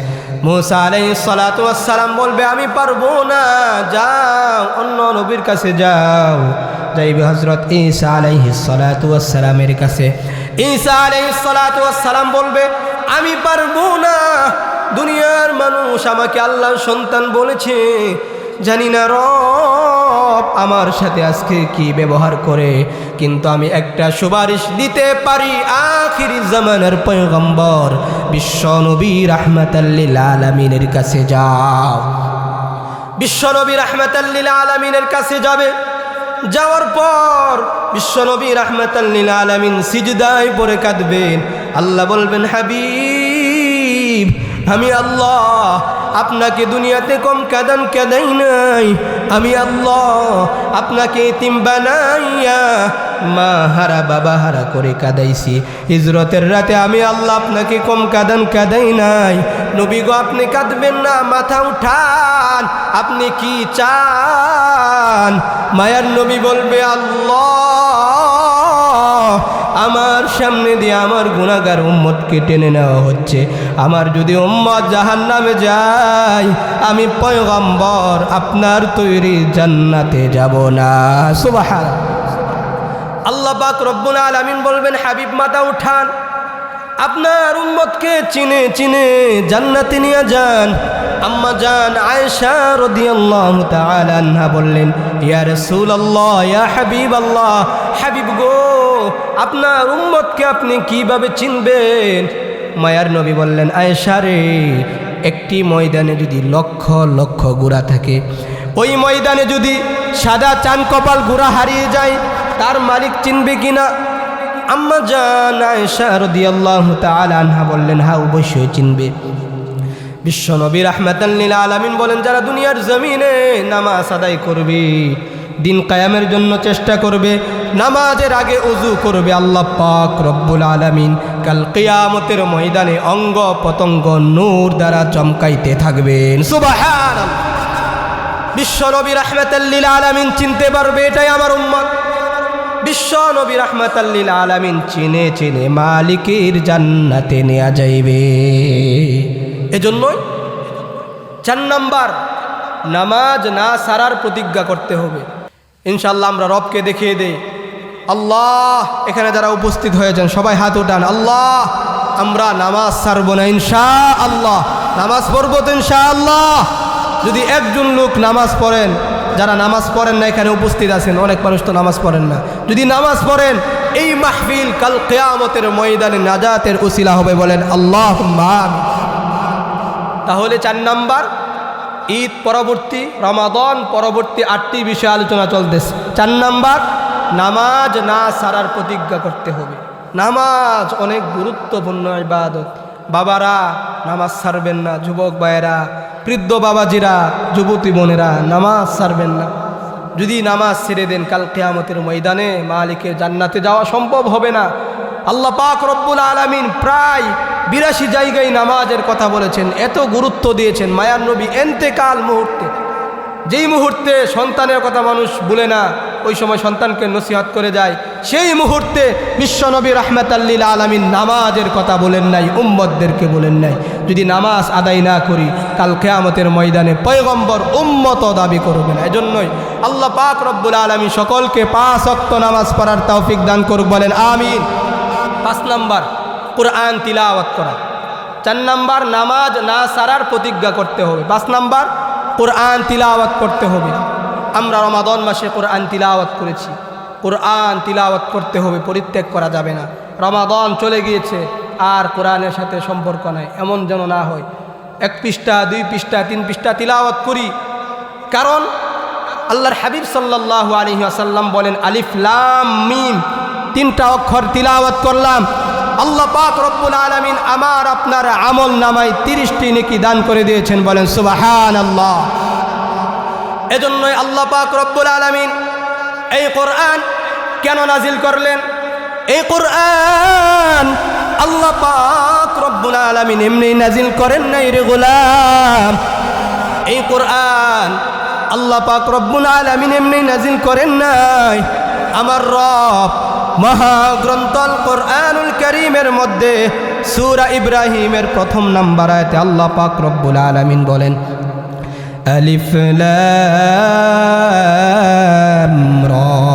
Speaker 1: মূসা আলাইহিস সালাতু ওয়াস সালাম বলবে, আমি পারবো না, যাও অন্য নবীর কাছে যাও। যাইবে হযরত ঈসা আলাইহিস সালাতু ওয়াস সালামের কাছে। ঈসা আলাইহিস সালাতু ওয়াস সালাম বলবে, আমি পারবো না, দুনিয়ার মানুষ আমাকে আল্লাহর সন্তান বলেছে, জানি না রব আমার সাথে আজকে কি ব্যবহার করে, কিন্তু আমি একটা সুপারিশ দিতে পারি। আখিরি জামানার পয়গম্বর বিশ্ব নবী রাহমাতাল লিল আলামিনের কাছে যাও। বিশ্ব নবী রাহমাতাল লিল আলামিনের কাছে যাবে। যাওয়ার পর বিশ্ব নবী রাহমাতাল লিল আলামিন সিজদায় পড়ে কাঁদবেন, আল্লাহ বলবেন হাবিব আমি আল্লাহ আপনাকে দুনিয়াতে কম কাদাই নাই, আমি আল্লাহ আপনাকে এতিম বানাইয়া মা হারা বাবা হারা করে কাদাইছি। হিজরতের রাতে আমি আল্লাহ আপনাকে কম কাদাই নাই। নবী গো আপনি কাঁদবেন না, মাথা উঠান, আপনি কি চান? মায়ার নবী বলবে আল্লাহ আমার সামনে দিয়ে আমার গুনাহগার উম্মতকে টেনে নেওয়া হচ্ছে, আমার যদি উম্মত জাহান্নামে যায় আমি পয়গম্বর আপনার তৈরি জান্নাতে যাব না। সুবহানাল্লাহ। আল্লাহ পাক রব্বুল আলামিন বলবেন হাবিব মাথা উঠান, আপনার উম্মতকে চিনে জান্নাতে নিয়ে যান। আম্মা জান আয়েশা রাদিয়াল্লাহু তাআলা আনহা বললেন ইয়া রাসূলুল্লাহ ইয়া হাবিবাল্লাহ, হাবিব গো আপনার উম্মতকে আপনি কিভাবে চিনবেন? মায়ার নবী বললেন আয়েশা রে, একটি ময়দানে যদি লক্ষ লক্ষ ঘোড়া থাকে, ওই ময়দানে যদি সাদা চান কপাল ঘোড়া হারিয়ে যায় তার মালিক চিনবে কিনা? আম্মা জান আয়েশা রাদিয়াল্লাহু তাআলা আনহা বললেন হ্যাঁ অবশ্যই চিনবে। বিশ্বনবী রাহমাতাল লিল আলামিন বলেন যারা দুনিয়ার জমিনে নামাজ আদায় করবে, দিন কায়ামের জন্য চেষ্টা করবে, নামাজের আগে ওযু করবে, আল্লাহ পাক রব্বুল আলামিন কাল কিয়ামতের ময়দানে অঙ্গ পতঙ্গ নূর দ্বারা চমকাইতে থাকবেন। সুবহানাল্লাহ। বিশ্বনবী রাহমাতাল লিল আলামিন চিনতে পারবে, এটাই আমার উম্মত। বিশ্বনবী রাহমাতাল লিল আলামিন চিনে মালিকের জান্নাতে নেওয়া যাইবে। এজন্যই 4 নাম্বার নামাজ না সারার প্রতিজ্ঞা করতে হবে। ইনশাআল্লাহ আমরা রবকে দেখিয়ে দেই। আল্লাহ এখানে যারা উপস্থিত হয়েছেন সবাই হাত উঠান, আল্লাহ আমরা নামাজ ছাড়ব না ইনশাআল্লাহ। নামাজ পড়ব তো ইনশাআল্লাহ। যদি একজন লোক নামাজ পড়েন, যারা নামাজ পড়েন না এখানে উপস্থিত আছেন, অনেক মানুষ তো নামাজ পড়েন না, যদি নামাজ পড়েন এই মাহফিল কাল কিয়ামতের ময়দানে নাজাতের উসিলা হবে, বলেন আল্লাহুম্মা আমিন। তাহলে 4 নাম্বার ঈদ পরবর্তী রমাদান পরবর্তী 8টি বিষয়ে আলোচনা চলতেছে। 4 নাম্বার নামাজ না ছাড়ার প্রতিজ্ঞা করতে হবে। নামাজ অনেক গুরুত্বপূর্ণ ইবাদত। বাবারা নামাজ ছাড়বেন না, যুবক ভাইয়েরা, বৃদ্ধ বাবাজিরা, যুবতী বোনেরা নামাজ ছাড়বেন না। যদি নামাজ ছেড়ে দেন কাল কিয়ামতের ময়দানে মালিকের জান্নাতে যাওয়া সম্ভব হবে না। আল্লাহ পাক রব্বুল আলামিন প্রায় 82 জায়গায় নামাজের কথা বলেছেন, এত গুরুত্ব দিয়েছেন। মায়ার নবী ইন্তেকাল মুহূর্তে, যেই মুহূর্তে সন্তানের কথা মানুষ বলে না, ওই সময় সন্তানকে নসিহত করে যায়, সেই মুহূর্তে বিশ্বনবী রাহমাতাল লিল আলামিন নামাজের কথা বলেন নাই, উম্মতদেরকে বলেন নাই। যদি নামাজ আদায় না করি কাল কিয়ামতের ময়দানে পয়গম্বর উম্মত দাবি করবে না। এজন্যই আল্লাহ পাক রব্বুল আলামিন সকলকে 5 ওয়াক্ত নামাজ পড়ার তৌফিক দান করুক, বলেন আমিন। 5 নাম্বার কুরআন তিলাওয়াত করা। 4 নাম্বার নামাজ না ছাড়ার প্রতিজ্ঞা করতে হবে। 5 নাম্বার কুরআন তিলাওয়াত করতে হবে। আমরা রমাদান মাসে কুরআন তিলাওয়াত করেছি, কুরআন তিলাওয়াত করতে হবে, পরিত্যাগ করা যাবে না। রমাদান চলে গিয়েছে আর কোরআনের সাথে সম্পর্ক নাই, এমন যেন না হয়। 1 পৃষ্ঠা 2 পৃষ্ঠা 3 পৃষ্ঠা তিলাওয়াত করি, কারণ আল্লাহর হাবিব সাল্লাল্লাহু আলাইহি ওয়াসাল্লাম বলেন আলিফ লাম মিম 3টা অক্ষর তিলাওয়াত করলাম, আল্লাহ পাক রব্বুল আলামিন আমার আপনার আমল নামায় 30টি নেকি দান করে দিয়েছেন, বলেন সুবহানাল্লাহ। এজন্যই আল্লাহ পাক রব্বুল আলামিন এই কোরআন কেন নাজিল করলেন? এই কোরআন আল্লাহ পাক রব্বুল আলামিন এমনি নাজিল করেন নাই রে গোলাম। এই কোরআন আল্লাহ পাক রব্বুল আলামিন এমনি নাজিল করেন নাই। আমার রব মহাগ্রন্থ আল কোরআনুল কারীমের মধ্যে সূরা ইব্রাহিমের 1 নাম্বার আয়াতে আল্লাহ পাক রব্বুল আলামিন বলেন আলিফ লাম রা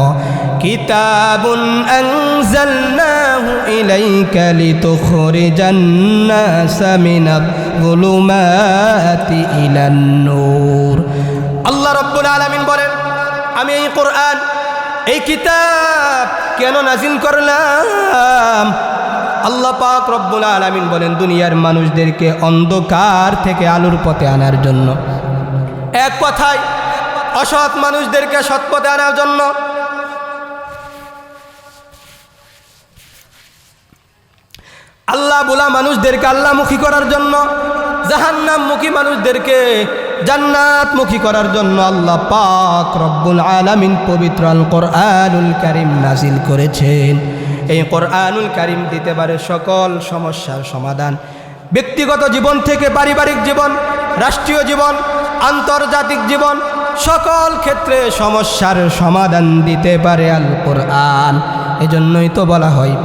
Speaker 1: কিতাবুন আনজালনাহু ইলাইকা লিতুখরিজান নাসা মিনাজ-যুলুমাতি ইলান নূর। আল্লাহ রাব্বুল আলামিন বলেন আমি এই কোরআন, এই কিতাব কেন নাজিল করলাম? আল্লাহ পাক রব্বুল আলামিন বলেন দুনিয়ার মানুষদেরকে অন্ধকার থেকে আলোর পথে আনার জন্য। এক কথায় অসৎ মানুষদেরকে সৎ পথে আনার জন্য। আল্লাহ বলা মানুষদেরকে আল্লাহমুখী করার জন্য, জাহান্নামমুখী মানুষদেরকে জান্নাতমুখী করার জন্য আল্লাহ পাক রব্বুল আলামিন পবিত্র আল কোরআনুল কারীম নাজিল করেছেন। এই কোরআনুল কারীম দিতে পারে সকল সমস্যার সমাধান। ব্যক্তিগত জীবন থেকে পারিবারিক জীবন, রাষ্ট্রীয় জীবন, আন্তর্জাতিক জীবন, সকল ক্ষেত্রে সমস্যার সমাধান দিতে পারে আল কোরআন। এজন্যই তো বলা হয়,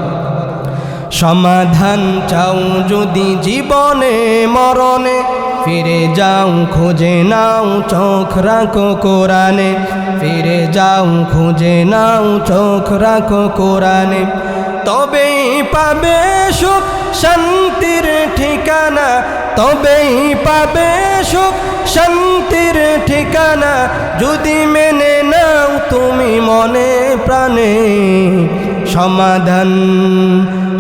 Speaker 1: সমাধান চাও যদি জীবনে মরণে, ফিরে যাও খুঁজে নাও চোখ রাখো কোরআনে। ফিরে যাও খুঁজে নাও চোখ রাখো কোরআনে, তবেই পাবে সুখ শান্তির ঠিকানা। তবেই পাবে সুখ শান্তির ঠিকানা, যদি মেনে নাও তুমি মনে প্রাণে। সমাধান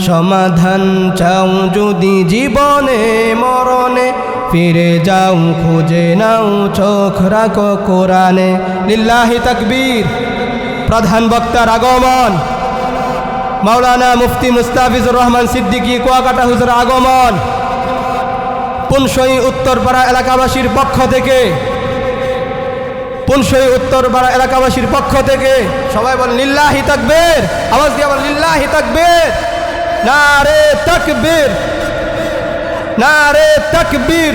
Speaker 1: সমাধান চাও যদি জীবনে মরণে, ফিরে যাও খুঁজে নাও চোখ রাখো কোরআনে। লিল্লাহি তাকবীর। প্রধান বক্তার আগমন, মাওলানা মুফতি মুস্তাফিজুর রহমান সিদ্দিকী কুয়াকাটা হুজুর আগমন। পুনশই উত্তরপাড়া এলাকাবাসীর পক্ষ থেকে, পুনশই উত্তরপাড়া এলাকাবাসীর পক্ষ থেকে সবাই বলেন লিল্লাহি তাকবীর। আওয়াজ দিয়ে বলেন লিল্লাহি তাকবীর। নারে তাকবীর, নারে তাকবীর।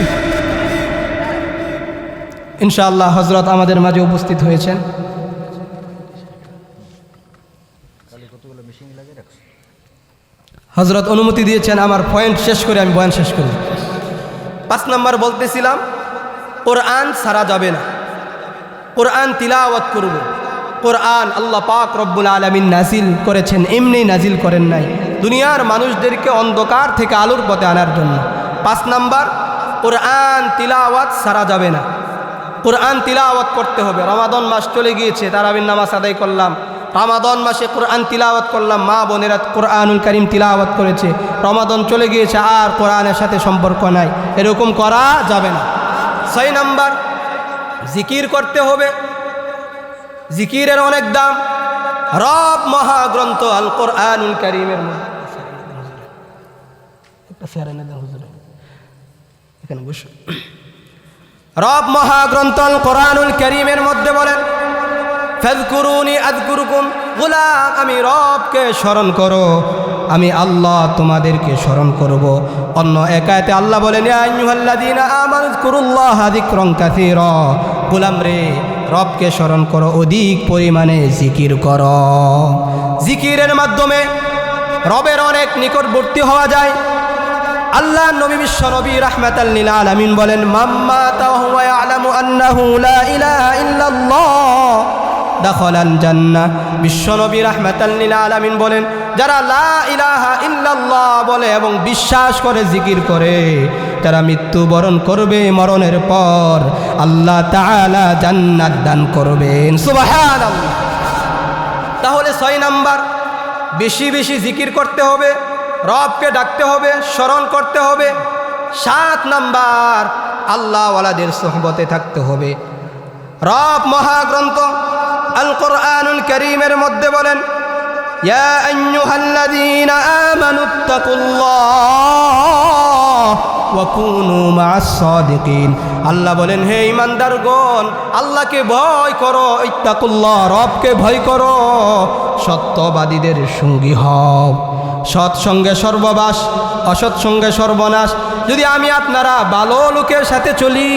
Speaker 1: ইনশাআল্লাহ হযরত আমাদের মাঝে উপস্থিত হয়েছেন। হযরত অনুমতি দিয়েছেন আমার পয়েন্ট শেষ করে আমি বয়ান শেষ করি। 5 নম্বর বলতেছিলাম, কোরআন ছাড়া যাবে না, কোরআন তিলাওয়াত করব। কোরআন আল্লাহ পাক রব্বুল আলামিন নাজিল করেছেন, এমনি নাজিল করেন নাই, দুনিয়ার মানুষদেরকে অন্ধকার থেকে আলোর পথে আনার জন্য। 5 নম্বর, কোরআন তিলাওয়াত ছাড়া যাবে না, কোরআন তিলাওয়াত করতে হবে। রমাদান মাস চলে গিয়েছে, তারাবির নামাজ আদায় করলাম, রমাদান মাসে কোরআন তিলাওয়াত করলাম, মা বোনেরা কোরআনুল কারীম তিলাওয়াত করেছে। রমাদান চলে গিয়েছে, আর কোরআনের সাথে সম্পর্ক নাই, এরকম করা যাবে না। 6 নম্বর, জিকির করতে হবে। জিকিরের অনেক দাম। রব মহাগ্রন্থ আল কোরআনুল কারীমের মধ্যে রব মহাগ্রন্থ আল কোরআনুল কারীমের মধ্যে বলেন, ফাযকুরুনি আযকুরুকুম, গোলাম আমি রবকে স্মরণ করো, আমি আল্লাহ তোমাদেরকে স্মরণ করব। অন্য এক আয়াতে আল্লাহ বলেন, ইয়া আইয়ুহাল্লাযীনা আমানু যকুরুল্লাহা যিকরান কাসীরা, গোলাম রে রবকে স্মরণ করো, অধিক পরিমাণে জিকির করো। জিকিরের মাধ্যমে রবের অনেক নিকটবর্তী হওয়া যায়। আল্লাহ নবী বিশ্ব নবী রাহমাতাল লিল আলামিন বলেন, মাম্মাতা ওয়া হুয়া ইয়ালামু আন্নাহু লা ইলাহা ইল্লাল্লাহ দাখালাল জান্নাহ। বিশ্ব নবী রাহমাতাল লিল আলামিন বলেন, যারা লা ইলাহা ইল্লাল্লাহ বলে এবং বিশ্বাস করে জিকির করে, তারা মৃত্যুবরণ করবে, মরণের পর আল্লাহ তাআলা জান্নাত দান করবেন। সুবহানাল্লাহ। তাহলে 6 নাম্বার, বেশি বেশি জিকির করতে হবে, রবকে ডাকতে হবে, স্মরণ করতে হবে। 7 নাম্বার, আল্লাহ ওয়ালাদের সুহবতে থাকতে হবে। রব মহাগ্রন্থ আল কোরআনুল কারীমের মধ্যে বলেন, ইয়া আইয়ুহাল্লাযীনা আমানুত্তাকুল্লাহ ওয়া কুনু মা'আস সাদিকিন। আল্লাহ বলেন, হে ঈমানদারগণ, আল্লাহকে ভয় করো, ইত্তাকুল্লাহ, রবকে ভয় করো, সত্যবাদীদের সঙ্গী হও। সৎসঙ্গে সর্ববাস, অসৎসঙ্গে সর্বনাশ। যদি আমি আপনারা ভালো লোকের সাথে চলি,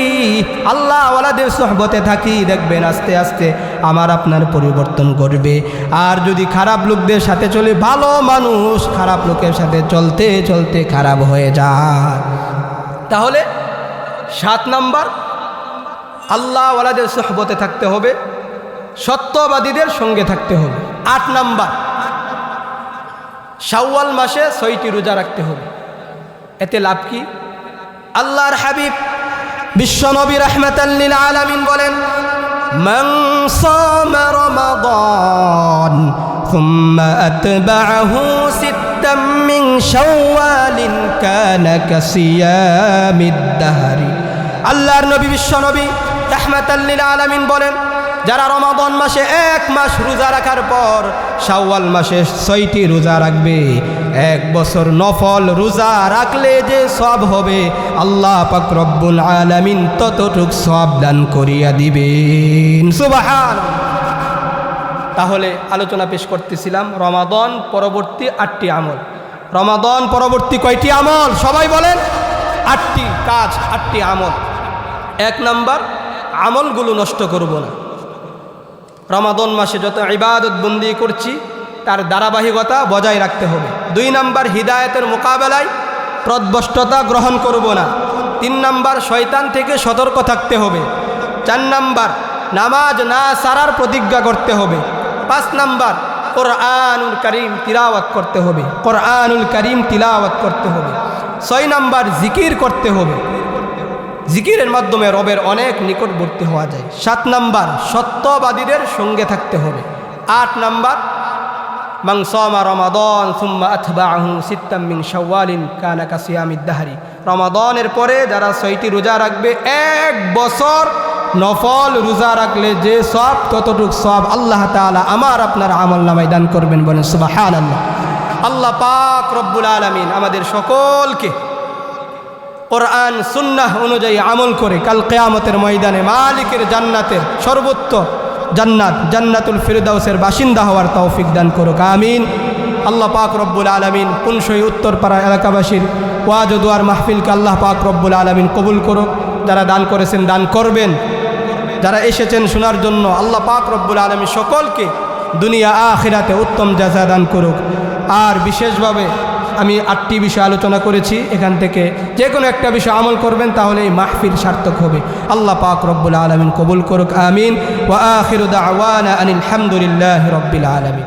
Speaker 1: আল্লাহ ওয়ালাদের সুহবতে থাকি, দেখবেন আস্তে আস্তে আমার আপনার পরিবর্তন করবে। আর যদি খারাপ লোকদের সাথে চলি, ভালো মানুষ খারাপ লোকের সাথে চলতে চলতে খারাপ হয়ে যায়। তাহলে 7 নাম্বার, আল্লাহ ওয়ালাদের সুহবতে থাকতে হবে, সত্যবাদীদের সঙ্গে থাকতে হবে। 8 নাম্বার, শাওয়াল মাসে 6টি রোজা রাখতে হবে। এতে লাভ কি? আল্লাহর হাবিব বিশ্ব নবী রাহমাতাল লিল আলামিন বলেন, মান সামা রমাদান সুম্মা আতবা'হু সিত্তাম মিন শাওয়ালিন কানা কাসিয়ামিদ দাহরি। আল্লাহর নবী বিশ্ব নবী রাহমাতাল লিল আলামিন বলেন, যারা রমাদান মাসে 1 মাস রোজা রাখার পর শাওয়াল মাসে 6টি রোজা রাখবে, 1 বছর নফল রোজা রাখলে যে সওয়াব হবে আল্লাহ পাক রব্বুল আলামিন ততটুক সওয়াব দান করিয়া দিবেন। সুবহানাল্লাহ। তাহলে আলোচনা পেশ করতেছিলাম রমাদান পরবর্তী 8টি আমল। রমাদান পরবর্তী কয়টি আমল সবাই বলেন? 8টি কাজ, 8টি আমল। 1 নাম্বার, আমলগুলো নষ্ট করব না। রমাদান মাসে যত ইবাদত বন্দি করছি তার ধারাবাহিকতা বজায় রাখতে হবে। 2 নাম্বার, হিদায়াতের মোকাবেলায় প্রদ্বষ্টতা গ্রহণ করব না। 3 নাম্বার, শয়তান থেকে সতর্ক থাকতে হবে। 4 নাম্বার, নামাজ না ছাড়ার প্রতিজ্ঞা করতে হবে। 5 নাম্বার, কোরআনুল কারীম তিলাওয়াত করতে হবে, কোরআনুল কারীম তিলাওয়াত করতে হবে। 6 নাম্বার, জিকির করতে হবে, জিকিরের মাধ্যমে রবের অনেক নিকটবর্তী হওয়া যায়। 7 নাম্বার, সত্যবাদীদের সঙ্গে থাকতে হবে। 8 নাম্বার, মান সামা রমাদান সুম্মা আতবাআহু সিত্তাম মিন শাওয়ালিন কানা কাসিয়ামিদ দাহরি। রমাদানের পরে যারা 6টি রোজা রাখবে 1 বছর নফল রোজা রাখলে যে সওয়াব ততটুক সওয়াব আল্লাহ তাআলা আমার আপনার আমলনামায় দান করবেন। বলেন সুবহানাল্লাহ। আল্লাহ পাক রব্বুল আলামিন আমাদের সকলকে কোরআন সুন্নাহ অনুযায়ী আমল করে কাল কিয়ামতের ময়দানে মালিকের জান্নাতের সর্বোচ্চ জান্নাত জান্নাতুল ফিরদাউসের বাসিন্দা হওয়ার তৌফিক দান করুক, আমিন। আল্লাহ পাক রব্বুল আলামিন পুনশই উত্তরপাড়া এলাকাবাসীর ওয়াজ ও দুয়ার মাহফিলকে আল্লাহ পাক রব্বুল আলামিন কবুল করুক। যারা দান করেছেন দান করবেন, যারা এসেছেন শোনার জন্য আল্লাহ পাক রব্বুল আলামিন সকলকে দুনিয়া আখিরাতে উত্তম জাযা দান করুক। আর বিশেষভাবে আমি 8টি বিষয় আলোচনা করেছি, এখান থেকে যে কোনো একটা বিষয় আমল করবেন তাহলে এই মাহফিল সার্থক হবে। আল্লাহ পাক রব্বুল আলামিন কবুল করুক, আমিন। ওয়া আখিরু দাওয়ানা আনিল হামদুলিল্লাহি রাব্বিল আলামিন।